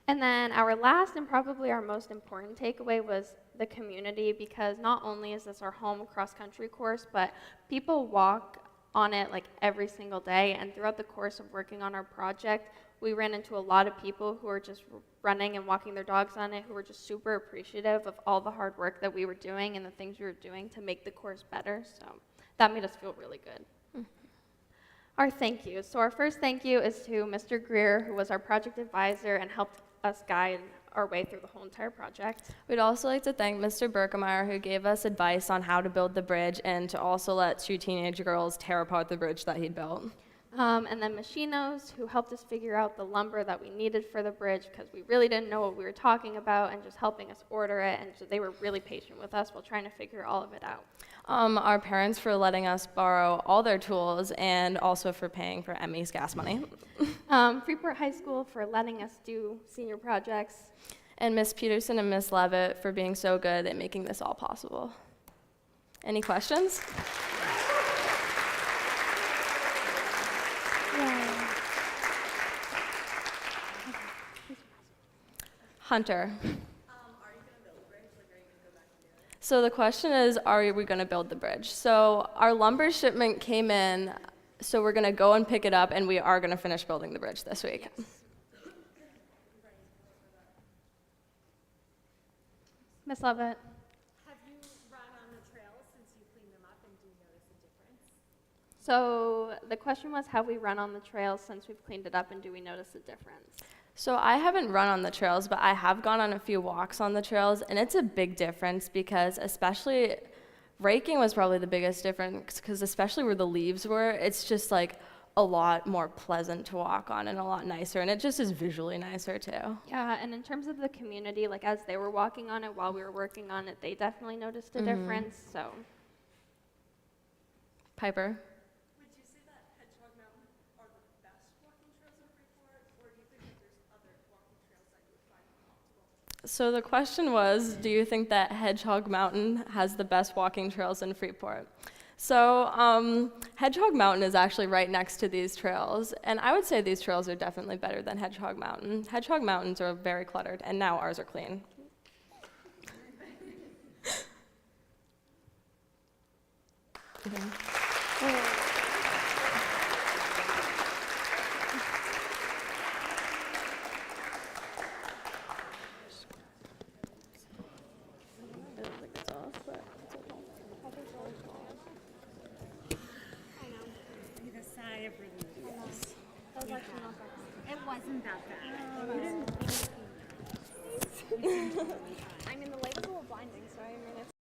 And then our last and probably our most important takeaway was the community, because not only is this our home cross-country course, but people walk on it every single day, and throughout the course of working on our project, we ran into a lot of people who are just running and walking their dogs on it, who were just super appreciative of all the hard work that we were doing and the things we were doing to make the course better, so that made us feel really good. Our thank yous. So our first thank you is to Mr. Greer, who was our project advisor and helped us guide our way through the whole entire project. We'd also like to thank Mr. Berkemeyer, who gave us advice on how to build the bridge and to also let 2 teenage girls tear apart the bridge that he'd built. And then Machinos, who helped us figure out the lumber that we needed for the bridge, because we really didn't know what we were talking about, and just helping us order it, and so they were really patient with us while trying to figure all of it out. Our parents for letting us borrow all their tools, and also for paying for Emmy's gas money. Freeport High School for letting us do senior projects. And Miss Peterson and Miss Levitt for being so good at making this all possible. Any questions? Hunter. So the question is, are we going to build the bridge? So our lumber shipment came in, so we're going to go and pick it up, and we are going to finish building the bridge this week. Ms. Levitt? Have you run on the trails since you cleaned them up, and do you notice a difference? So the question was, have we run on the trails since we've cleaned it up, and do we notice a difference? So I haven't run on the trails, but I have gone on a few walks on the trails, and it's a big difference because especially raking was probably the biggest difference, because especially where the leaves were, it's just a lot more pleasant to walk on and a lot nicer, and it just is visually nicer too. Yeah, and in terms of the community, like as they were walking on it while we were working on it, they definitely noticed a difference. So Piper? Would you say that Hedgehog Mountain are the best walking trails in Freeport, or do you think that there's other walking trails that you would find optimal? So the question was, do you think that Hedgehog Mountain has the best walking trails in Freeport? So Hedgehog Mountain is actually right next to these trails, and I would say these trails are definitely better than Hedgehog Mountain. Hedgehog Mountains are very cluttered, and now ours are clean. The sigh of relief. It wasn't that bad. You didn't. I mean, the lights were blinding, so I mean, it's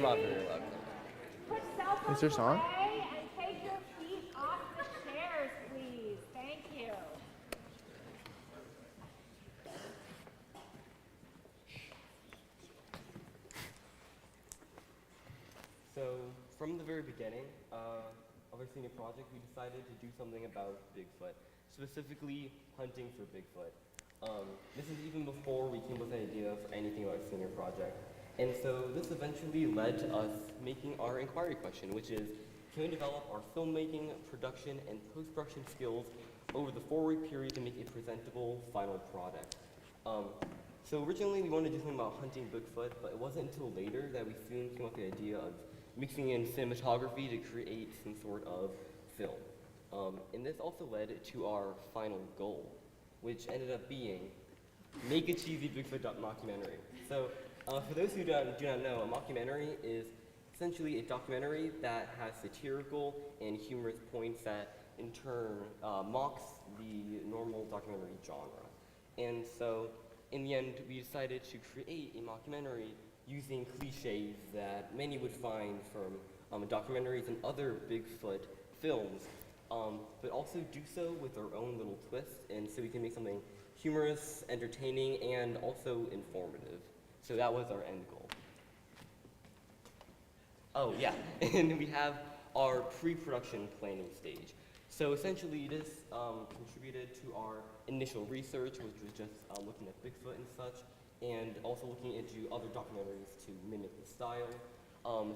I'm not very loud. Put cell phones Is there a song? away and take your feet off the chairs, please. Thank you. So, from the very beginning of our senior project, we decided to do something about Bigfoot, specifically hunting for Bigfoot. This is even before we came with an idea for anything about our senior project. And so this eventually led to us making our inquiry question, which is, can we develop our filmmaking, production, and post-production skills over the 4-week period to make a presentable final product? So originally we wanted to do something about hunting Bigfoot, but it wasn't until later that we soon came up with the idea of mixing in cinematography to create some sort of film. And this also led to our final goal, which ended up being make a cheesy Bigfoot mockumentary. So for those who do not know, a mockumentary is essentially a documentary that has satirical and humorous points that in turn mocks the normal documentary genre. And so in the end, we decided to create a mockumentary using cliches that many would find from documentaries and other Bigfoot films, but also do so with our own little twist, and so we can make something humorous, entertaining, and also informative. So that was our end goal. Oh yeah, and we have our pre-production planning stage. So essentially this contributed to our initial research, which was just looking at Bigfoot and such, and also looking into other documentaries to mimic the style.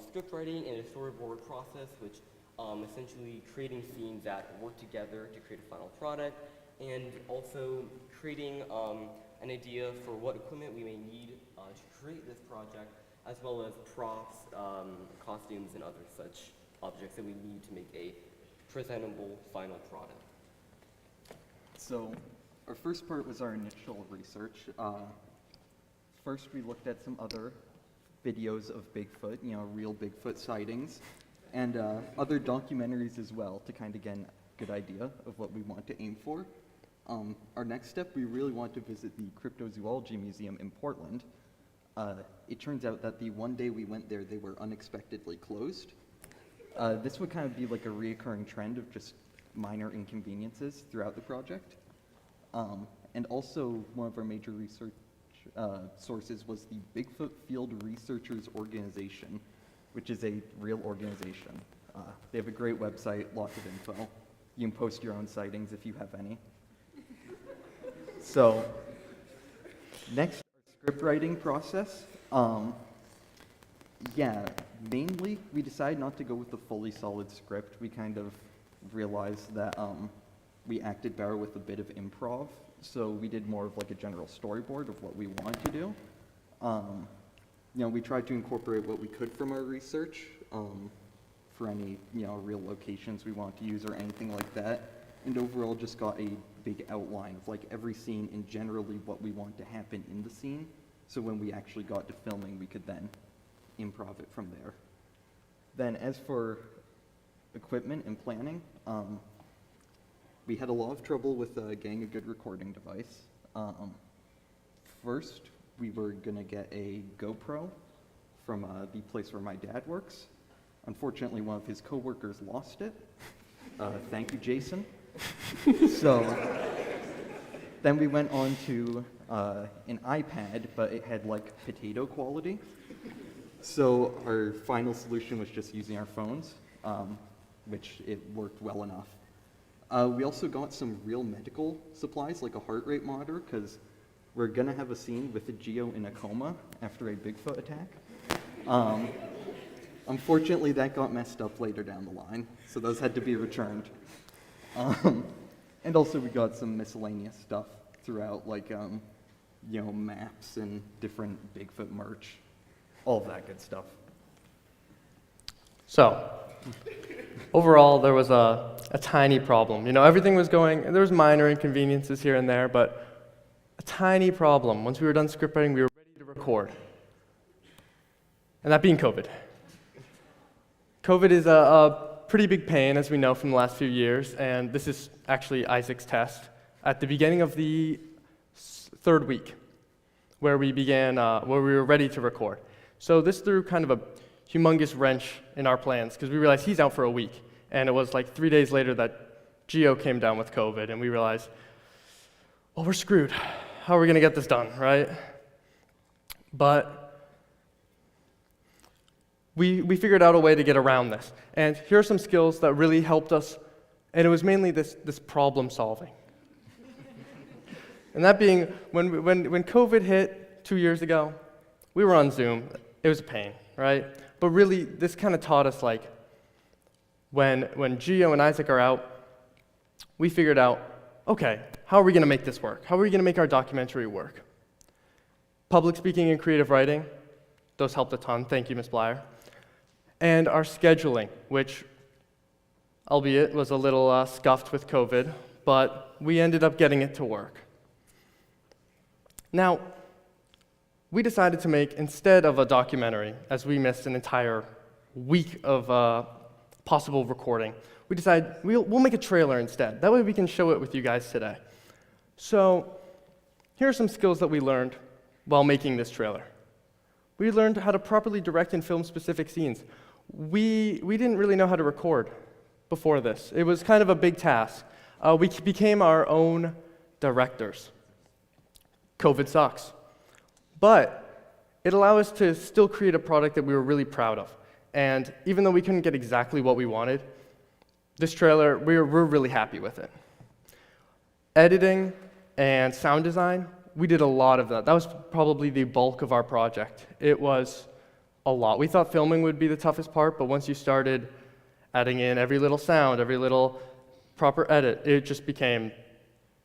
Script writing and a storyboard process, which essentially creating scenes that work together to create a final product, and also creating an idea for what equipment we may need to create this project, as well as props, costumes, and other such objects that we need to make a presentable final product. So our first part was our initial research. First, we looked at some other videos of Bigfoot, real Bigfoot sightings, and other documentaries as well to kind of get a good idea of what we want to aim for. Our next step, we really want to visit the Cryptozoology Museum in Portland. It turns out that the one day we went there, they were unexpectedly closed. This would kind of be like a reoccurring trend of just minor inconveniences throughout the project. And also, one of our major research sources was the Bigfoot Field Researchers Organization, which is a real organization. They have a great website, lots of info. You can post your own sightings if you have any. So, next, our script writing process. Mainly, we decided not to go with a fully solid script. We kind of realized that we acted better with a bit of improv, so we did more of like a general storyboard of what we want to do. We tried to incorporate what we could from our research for any real locations we want to use or anything like that, and overall just got a big outline of like every scene and generally what we want to happen in the scene, so when we actually got to filming, we could then improv it from there. Then as for equipment and planning, we had a lot of trouble with getting a good recording device. First, we were gonna get a GoPro from the place where my dad works. Unfortunately, one of his coworkers lost it. Thank you, Jason. So then we went on to an iPad, but it had like potato quality. So our final solution was just using our phones, which it worked well enough. We also got some real medical supplies, like a heart rate monitor, because we're gonna have a scene with a Geo in a coma after a Bigfoot attack. Unfortunately, that got messed up later down the line, so those had to be returned. And also we got some miscellaneous stuff throughout, like, maps and different Bigfoot merch, all of that good stuff. So, overall, there was a tiny problem. Everything was going, and there was minor inconveniences here and there, but a tiny problem. Once we were done script writing, we were ready to record. And that being COVID. COVID is a pretty big pain, as we know from the last few years, and this is actually Isaac's test at the beginning of the third week, where we began, where we were ready to record. So this threw kind of a humongous wrench in our plans because we realized he's out for a week. And it was like 3 days later that Gio came down with COVID, and we realized, well, we're screwed. How are we going to get this done, right? But we figured out a way to get around this. And here are some skills that really helped us, and it was mainly this problem solving. And that being, when COVID hit 2 years ago, we were on Zoom. It was a pain, right? But really, this kind of taught us, like, when Gio and Isaac are out, we figured out, okay, how are we going to make this work? How are we going to make our documentary work? Public speaking and creative writing, those helped a ton. Thank you, Ms. Blyer. And our scheduling, which, albeit, was a little scuffed with COVID, but we ended up getting it to work. Now, we decided to make, instead of a documentary, as we missed an entire week of possible recording, we decided we'll make a trailer instead. That way we can show it with you guys today. So here are some skills that we learned while making this trailer. We learned how to properly direct and film specific scenes. We didn't really know how to record before this. It was kind of a big task. We became our own directors. COVID sucks. But it allowed us to still create a product that we were really proud of. And even though we couldn't get exactly what we wanted, this trailer, we're really happy with it. Editing and sound design, we did a lot of that. That was probably the bulk of our project. It was a lot. We thought filming would be the toughest part, but once you started adding in every little sound, every little proper edit, it just became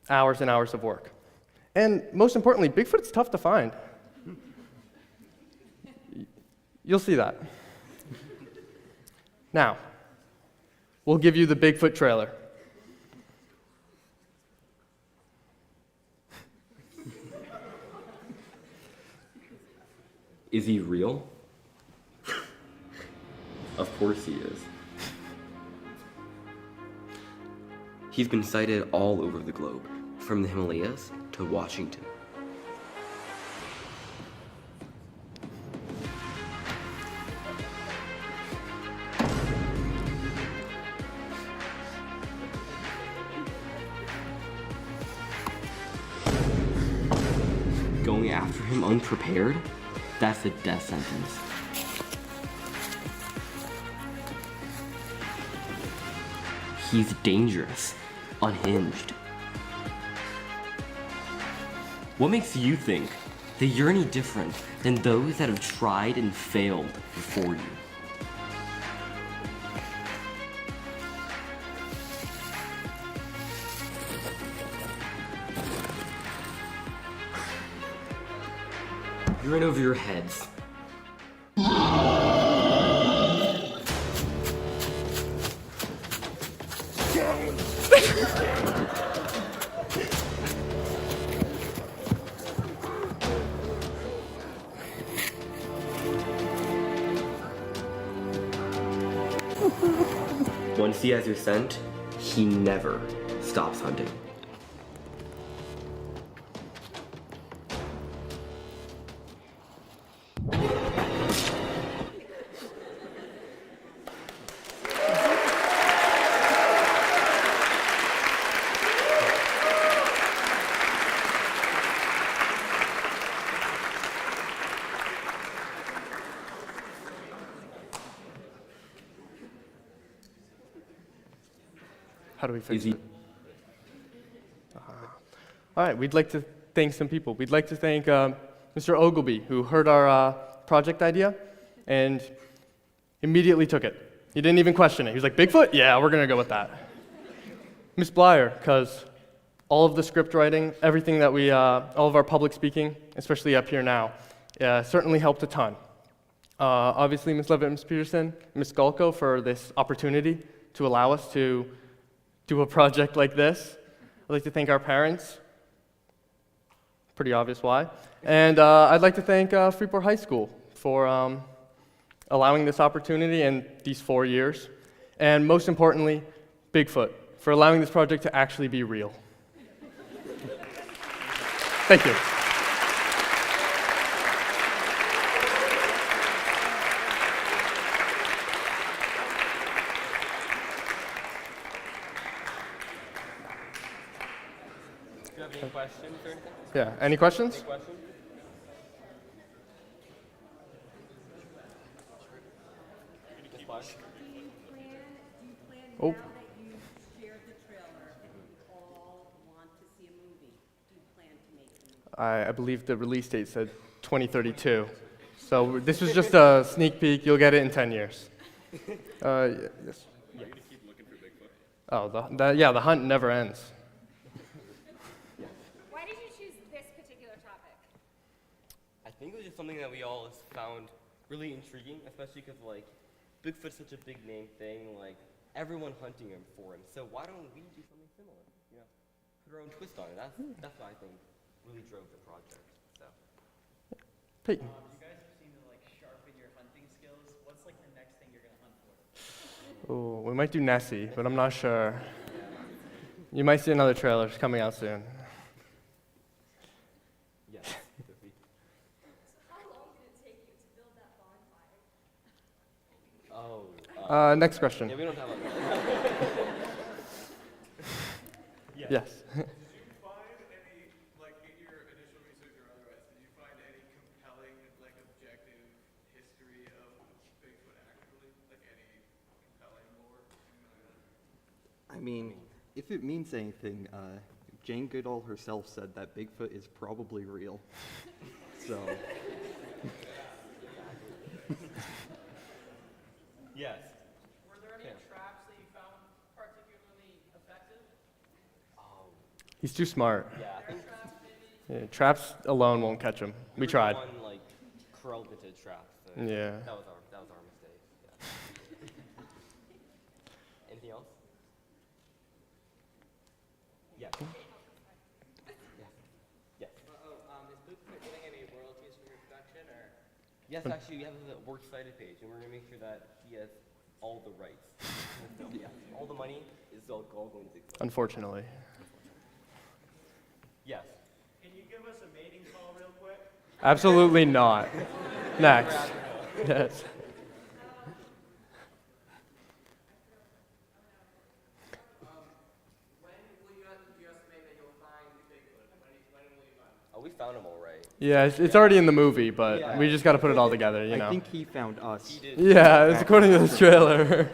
hours and hours of work. And most importantly, Bigfoot's tough to find. You'll see that. Now, we'll give you the Bigfoot trailer. Is he real? Of course he is. He's been sighted all over the globe, from the Himalayas to Washington. Going after him unprepared? That's a death sentence. He's dangerous, unhinged. What makes you think that you're any different than those that have tried and failed before you? You're in over your heads. Once he has your scent, he never stops hunting. How do we fix it? All right, we'd like to thank some people. We'd like to thank Mr. Ogilvy, who heard our project idea and immediately took it. He didn't even question it. He was like, Bigfoot? Yeah, we're going to go with that. Ms. Blyer, because all of the script writing, everything that we, all of our public speaking, especially up here now, certainly helped a ton. Obviously, Ms. Levitt, Ms. Peterson, Ms. Galko for this opportunity to allow us to do a project like this. I'd like to thank our parents. Pretty obvious why. And I'd like to thank Freeport High School for allowing this opportunity and these 4 years. And most importantly, Bigfoot for allowing this project to actually be real. Thank you. Any questions or anything? Yeah, any questions? Any questions? Ms. Flash? Do you plan Oh. now that you've shared the trailer and we all want to see a movie? Do you plan to make a movie? I believe the release date said 2032. So this was just a sneak peek. You'll get it in 10 years. Yes. Oh, the hunt never ends. Why did you choose this particular topic? I think it was just something that we all found really intriguing, especially because like Bigfoot's such a big name thing, like everyone hunting him for him. So why don't we do something similar? You know, put our own twist on it. That's what I think really drove the project. So Peyton. You guys seem to like sharpen your hunting skills. What's like the next thing you're gonna hunt for? Oh, we might do Nessie, but I'm not sure. You might see another trailer it's coming out soon. yes, Sophie. How long did it take you to build that bonfire? Oh. Next question. Yeah, we don't have a. Yes. Did you find any, like in your initial research or otherwise, did you find any compelling, like objective history of Bigfoot actually? Like any compelling lore? Anything like that? I mean, if it means anything, Jane Goodall herself said that Bigfoot is probably real. So, Yes. Were there any Yeah. traps that you found particularly effective? He's too smart. Yeah, I think Yeah, traps alone won't catch him. We tried. One like correlated trap. So Yeah. That was our mistake. Yeah. Anything else? Yeah. Yes. Is Bigfoot getting any royalties from your production, or? Yes, actually, we have a works cited page, and we're gonna make sure that he has all the rights. Yeah. All the money is all going to Bigfoot. Unfortunately. Yes. Can you give us a mating call real quick? Absolutely not. Next. Yes. When will you estimate that you'll find Bigfoot? When will you find him? Oh, we found him all right. Yeah, it's already in the movie, but Yeah. we just got to put it all together, you know. I think he found us. He did. Yeah, it's according to this trailer.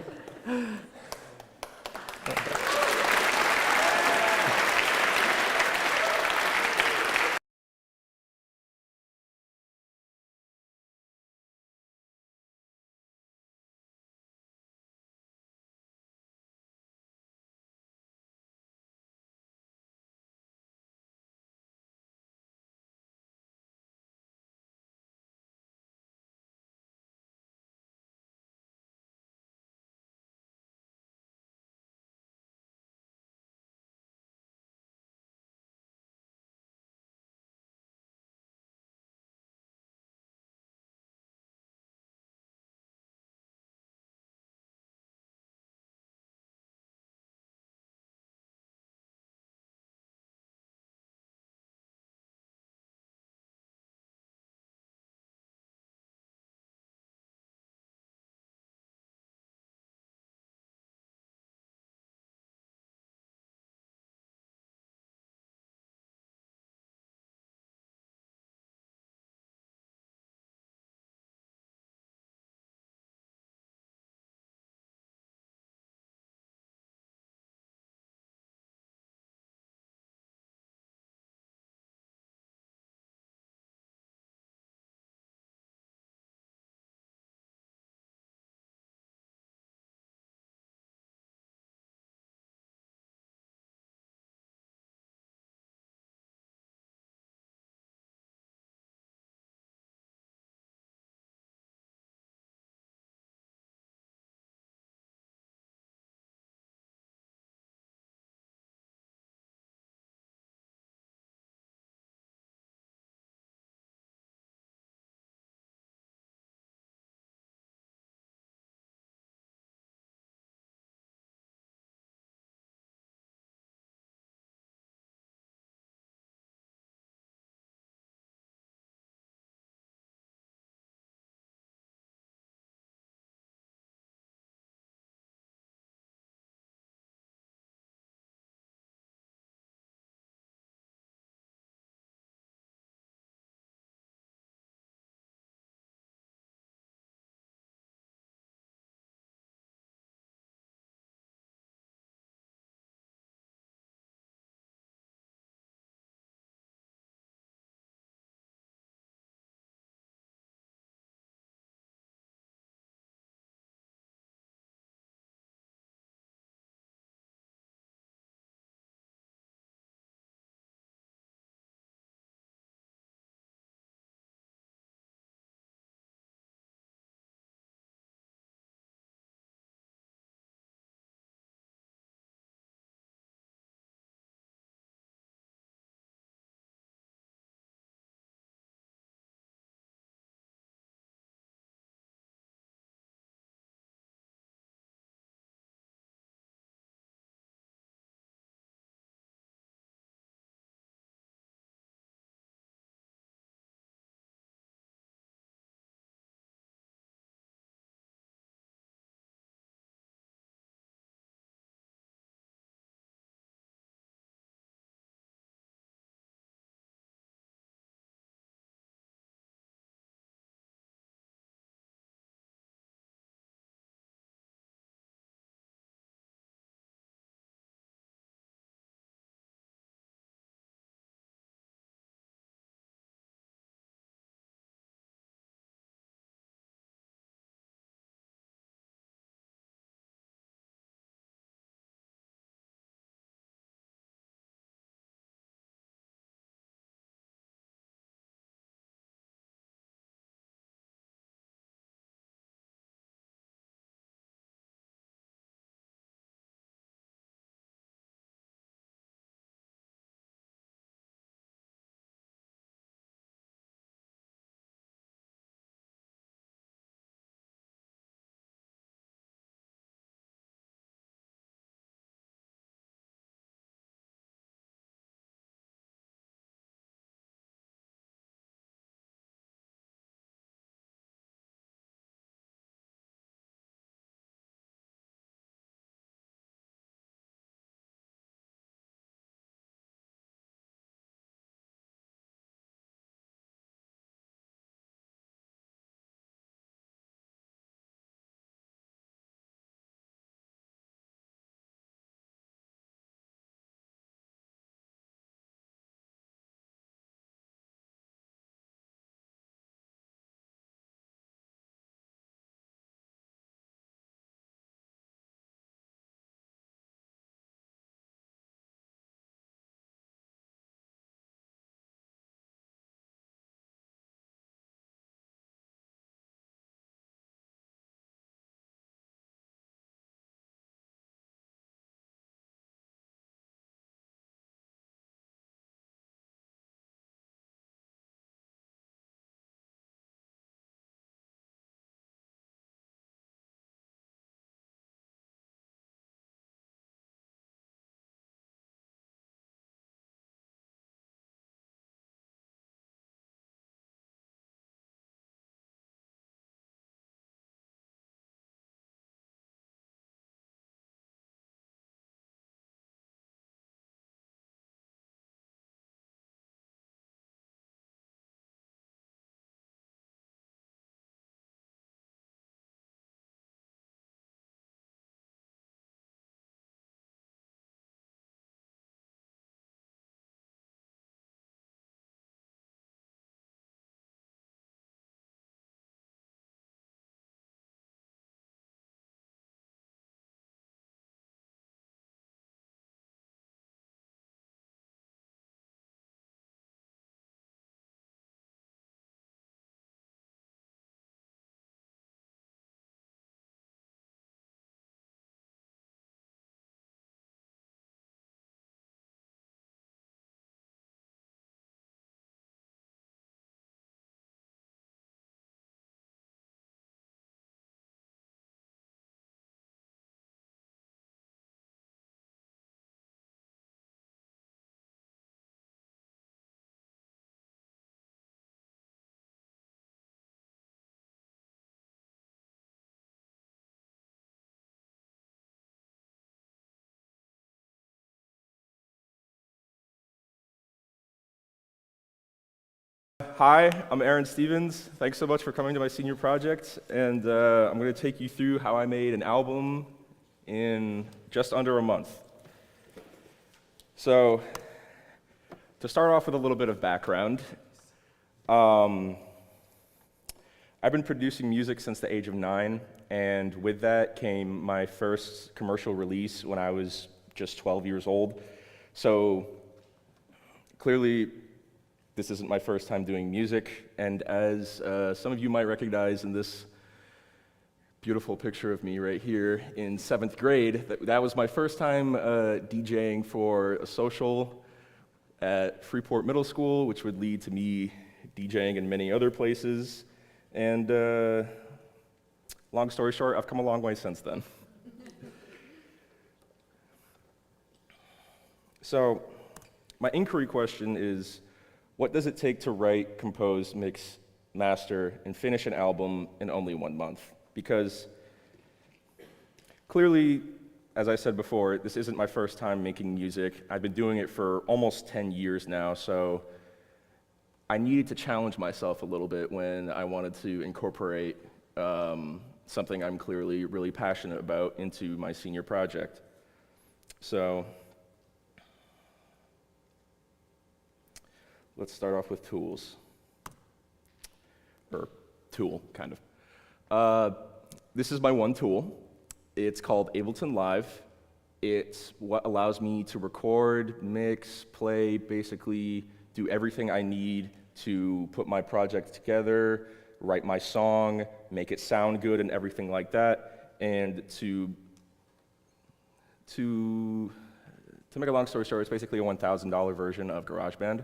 Hi, I'm Aaron Stevens. Thanks so much for coming to my senior project, and I'm going to take you through how I made an album in just under a month. So, to start off with a little bit of background, I've been producing music since the age of 9, and with that came my first commercial release when I was just 12 years old. So, clearly, this isn't my first time doing music, and as some of you might recognize in this beautiful picture of me right here in 7th grade, that was my first time DJing for a social at Freeport Middle School, which would lead to me DJing in many other places, and long story short, I've come a long way since then. So, my inquiry question is, what does it take to write, compose, mix, master, and finish an album in only 1 month? Because clearly, as I said before, this isn't my first time making music. I've been doing it for almost 10 years now, so I needed to challenge myself a little bit when I wanted to incorporate something I'm clearly really passionate about into my senior project. So, let's start off with tools, or tool, kind of. This is my one tool. It's called Ableton Live. It's what allows me to record, mix, play, basically do everything I need to put my project together, write my song, make it sound good and everything like that, and to make a long story short, it's basically a $1,000 version of GarageBand.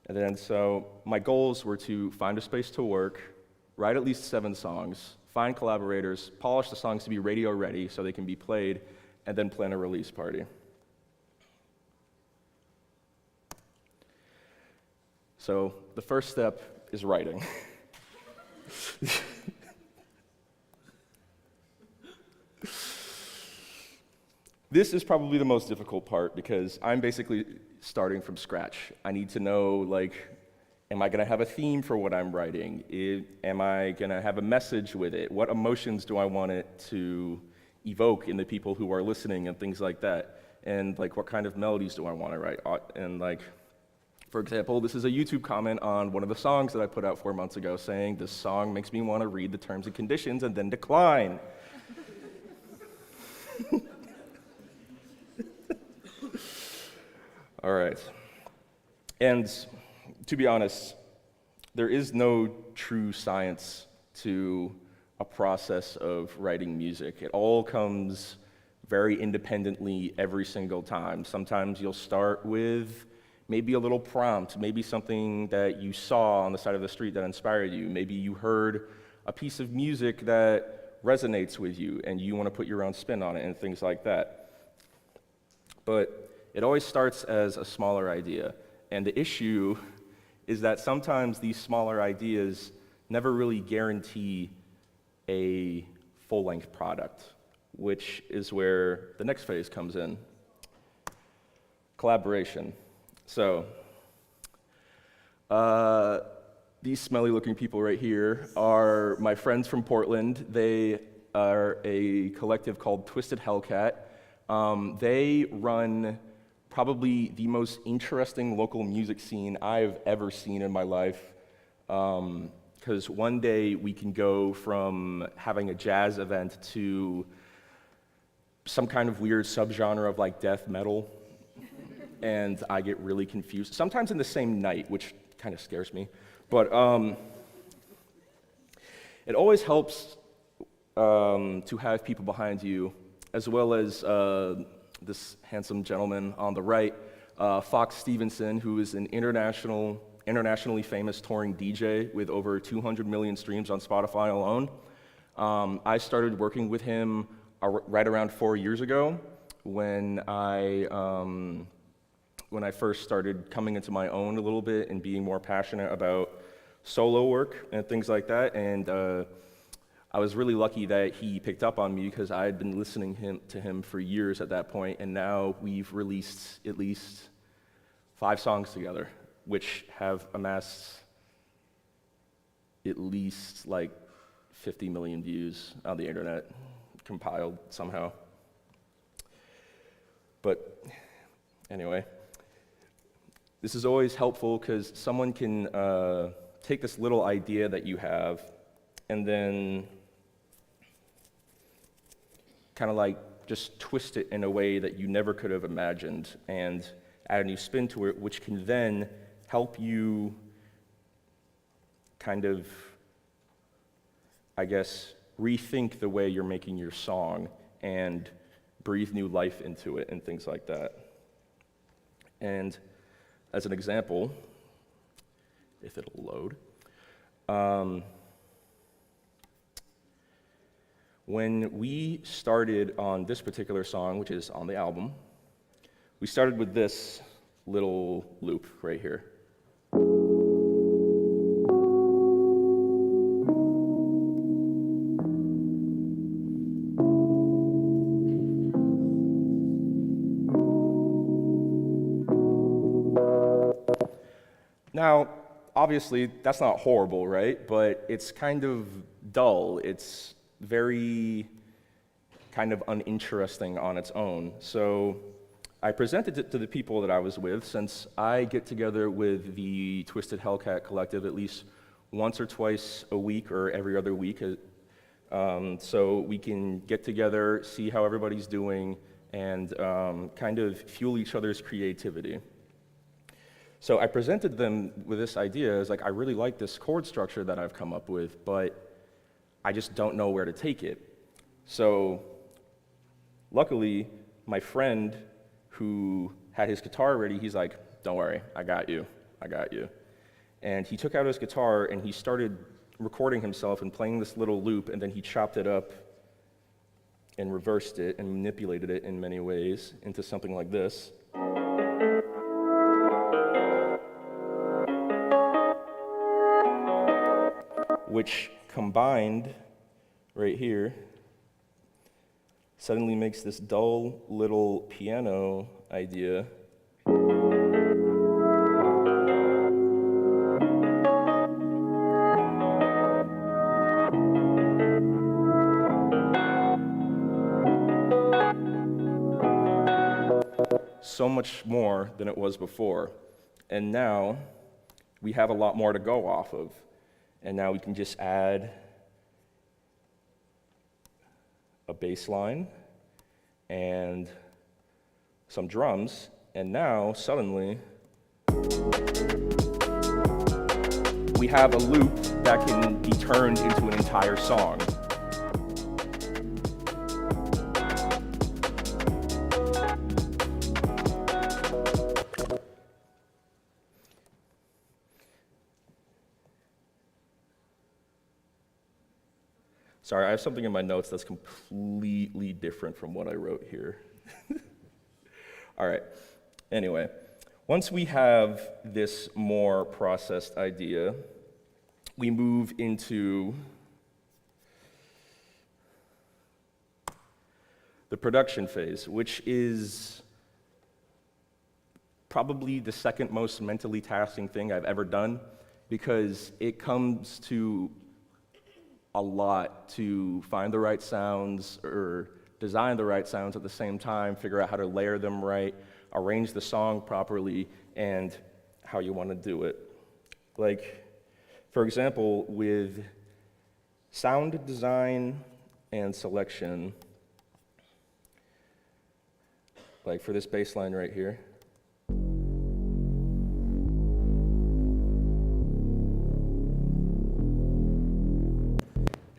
And then, so my goals were to find a space to work, write at least 7 songs, find collaborators, polish the songs to be radio ready so they can be played, and then plan a release party. So the first step is writing. This is probably the most difficult part because I'm basically starting from scratch. I need to know, like, am I gonna have a theme for what I'm writing? Am I gonna have a message with it? What emotions do I want it to evoke in the people who are listening and things like that? And like, what kind of melodies do I wanna write? And like, for example, this is a YouTube comment on one of the songs that I put out 4 months ago saying, this song makes me wanna read the terms and conditions and then decline. All right. And to be honest, there is no true science to a process of writing music. It all comes very independently every single time. Sometimes you'll start with maybe a little prompt, maybe something that you saw on the side of the street that inspired you. Maybe you heard a piece of music that resonates with you and you want to put your own spin on it and things like that. But it always starts as a smaller idea, and the issue is that sometimes these smaller ideas never really guarantee a full-length product, which is where the next phase comes in. Collaboration. So, these smelly-looking people right here are my friends from Portland. They are a collective called Twisted Hellcat. They run probably the most interesting local music scene I've ever seen in my life. Because one day we can go from having a jazz event to some kind of weird subgenre of like death metal, and I get really confused. Sometimes in the same night, which kind of scares me. But it always helps to have people behind you, as well as this handsome gentleman on the right, Fox Stevenson, who is an internationally famous touring DJ with over 200 million streams on Spotify alone. I started working with him right around 4 years ago when I first started coming into my own a little bit and being more passionate about solo work and things like that. And I was really lucky that he picked up on me because I had been listening to him for years at that point, and now we've released at least 5 songs together, which have amassed at least like 50 million views on the internet, compiled somehow. But anyway, this is always helpful because someone can take this little idea that you have and then kind of like just twist it in a way that you never could have imagined and add a new spin to it, which can then help you kind of, I guess, rethink the way you're making your song and breathe new life into it and things like that. And as an example, if it'll load, when we started on this particular song, which is on the album, we started with this little loop right here. Now, obviously, that's not horrible, right? But it's kind of dull. It's very kind of uninteresting on its own. So I presented it to the people that I was with, since I get together with the Twisted Hellcat Collective at least once or twice a week or every other week, so we can get together, see how everybody's doing, and kind of fuel each other's creativity. So I presented them with this idea as like, I really like this chord structure that I've come up with, but I just don't know where to take it. So luckily, my friend who had his guitar ready, he's like, don't worry, I got you. And he took out his guitar and he started recording himself and playing this little loop, and then he chopped it up and reversed it and manipulated it in many ways into something like this. Which combined right here suddenly makes this dull little piano idea so much more than it was before. And now we have a lot more to go off of. And now we can just add a bass line and some drums, and now suddenly we have a loop that can be turned into an entire song. Sorry, I have something in my notes that's completely different from what I wrote here. All right, anyway, once we have this more processed idea, we move into the production phase, which is probably the second most mentally taxing thing I've ever done, because it comes to a lot to find the right sounds or design the right sounds at the same time, figure out how to layer them right, arrange the song properly, and how you want to do it. Like, for example, with sound design and selection, like for this bass line right here,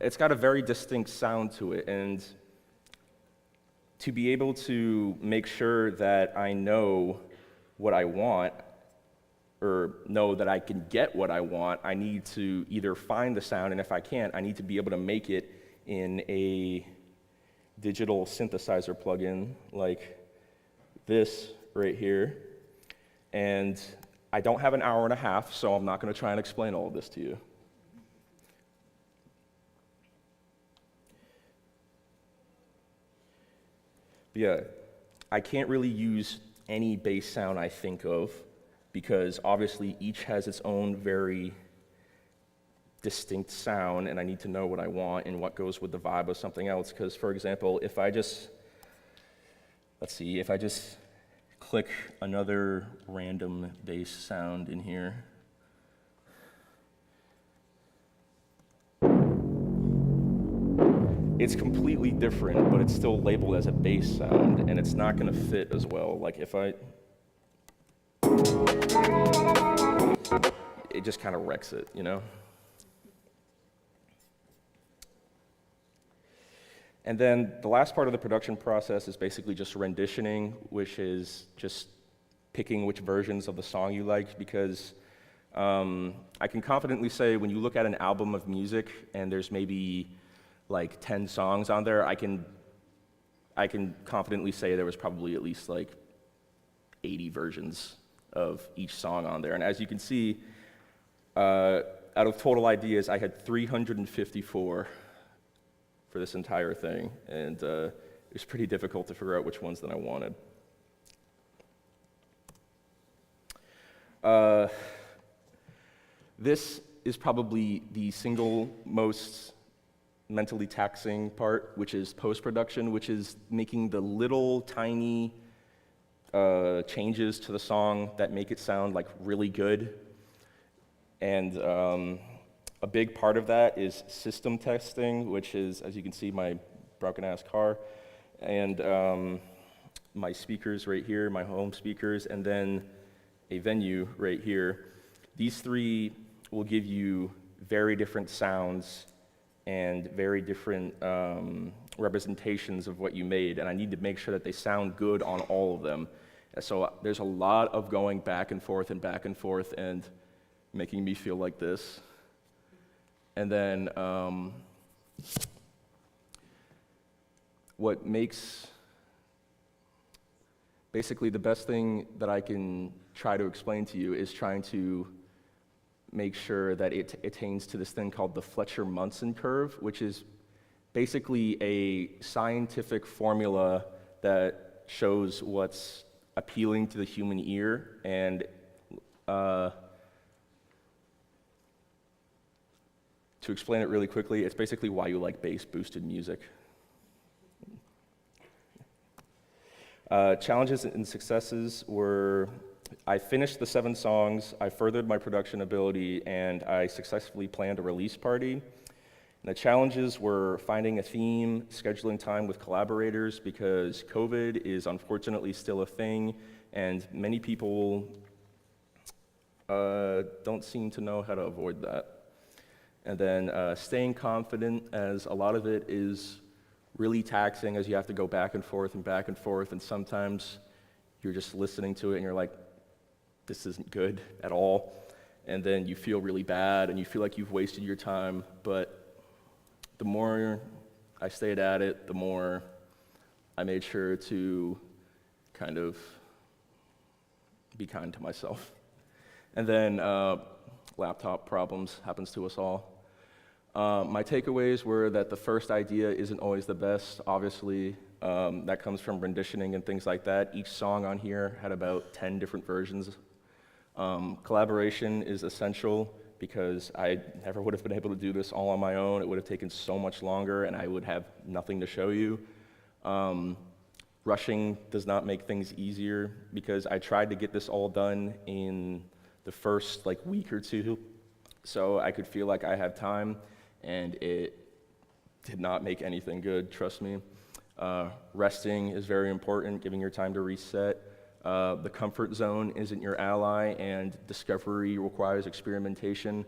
it's got a very distinct sound to it, and to be able to make sure that I know what I want, or know that I can get what I want, I need to either find the sound, and if I can't, I need to be able to make it in a digital synthesizer plugin like this right here. And I don't have an hour and a half, so I'm not going to try and explain all of this to you. Yeah, I can't really use any bass sound I think of because obviously each has its own very distinct sound, and I need to know what I want and what goes with the vibe of something else. Because, for example, if I just click another random bass sound in here, it's completely different, but it's still labeled as a bass sound, and it's not going to fit as well. Like if it just kind of wrecks it, you know? And then the last part of the production process is basically just renditioning, which is just picking which versions of the song you like, because I can confidently say when you look at an album of music and there's maybe like 10 songs on there, I can confidently say there was probably at least like 80 versions of each song on there. And as you can see, out of total ideas, I had 354 for this entire thing, and it was pretty difficult to figure out which ones that I wanted. This is probably the single most mentally taxing part, which is post-production, which is making the little tiny changes to the song that make it sound like really good. And a big part of that is system testing, which is, as you can see, my broken-ass car, and my speakers right here, my home speakers, and then a venue right here. These three will give you very different sounds and very different representations of what you made, and I need to make sure that they sound good on all of them. And so there's a lot of going back and forth and making me feel like this. And then what makes basically the best thing that I can try to explain to you is trying to make sure that it attains to this thing called the Fletcher-Munson curve, which is basically a scientific formula that shows what's appealing to the human ear. And to explain it really quickly, it's basically why you like bass-boosted music. Challenges and successes were, I finished the 7 songs, I furthered my production ability, and I successfully planned a release party. And the challenges were finding a theme, scheduling time with collaborators, because COVID is unfortunately still a thing, and many people don't seem to know how to avoid that. And then staying confident, as a lot of it is really taxing, as you have to go back and forth, and sometimes you're just listening to it and you're like, this isn't good at all, and then you feel really bad and you feel like you've wasted your time. But the more I stayed at it, the more I made sure to kind of be kind to myself. And then laptop problems happens to us all. My takeaways were that the first idea isn't always the best, obviously. That comes from renditioning and things like that. Each song on here had about 10 different versions. Collaboration is essential because I never would have been able to do this all on my own. It would have taken so much longer and I would have nothing to show you. Rushing does not make things easier because I tried to get this all done in the first week or two so I could feel like I had time, and it did not make anything good, trust me. Resting is very important, giving your time to reset. The comfort zone isn't your ally, and discovery requires experimentation.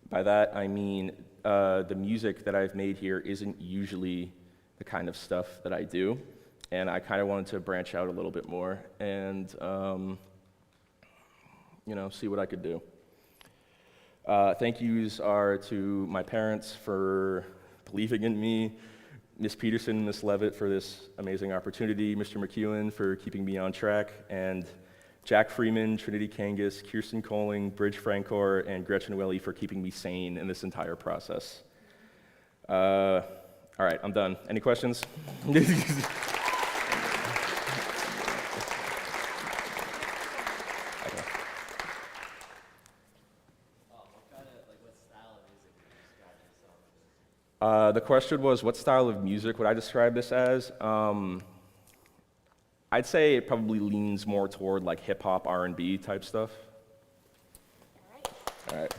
By that, I mean the music that I've made here isn't usually the kind of stuff that I do, and I kind of wanted to branch out a little bit more and see what I could do. Thank yous are to my parents for believing in me, Ms. Peterson, Ms. Levitt for this amazing opportunity, Mr. McEwen for keeping me on track, and Jack Freeman, Trinity Kangas, Kirsten Coling, Bridge Francor, and Gretchen Welly for keeping me sane in this entire process. All right, I'm done. Any questions? The question was, what style of music would I describe this as? I'd say it probably leans more toward like hip hop, R&B type stuff. All right.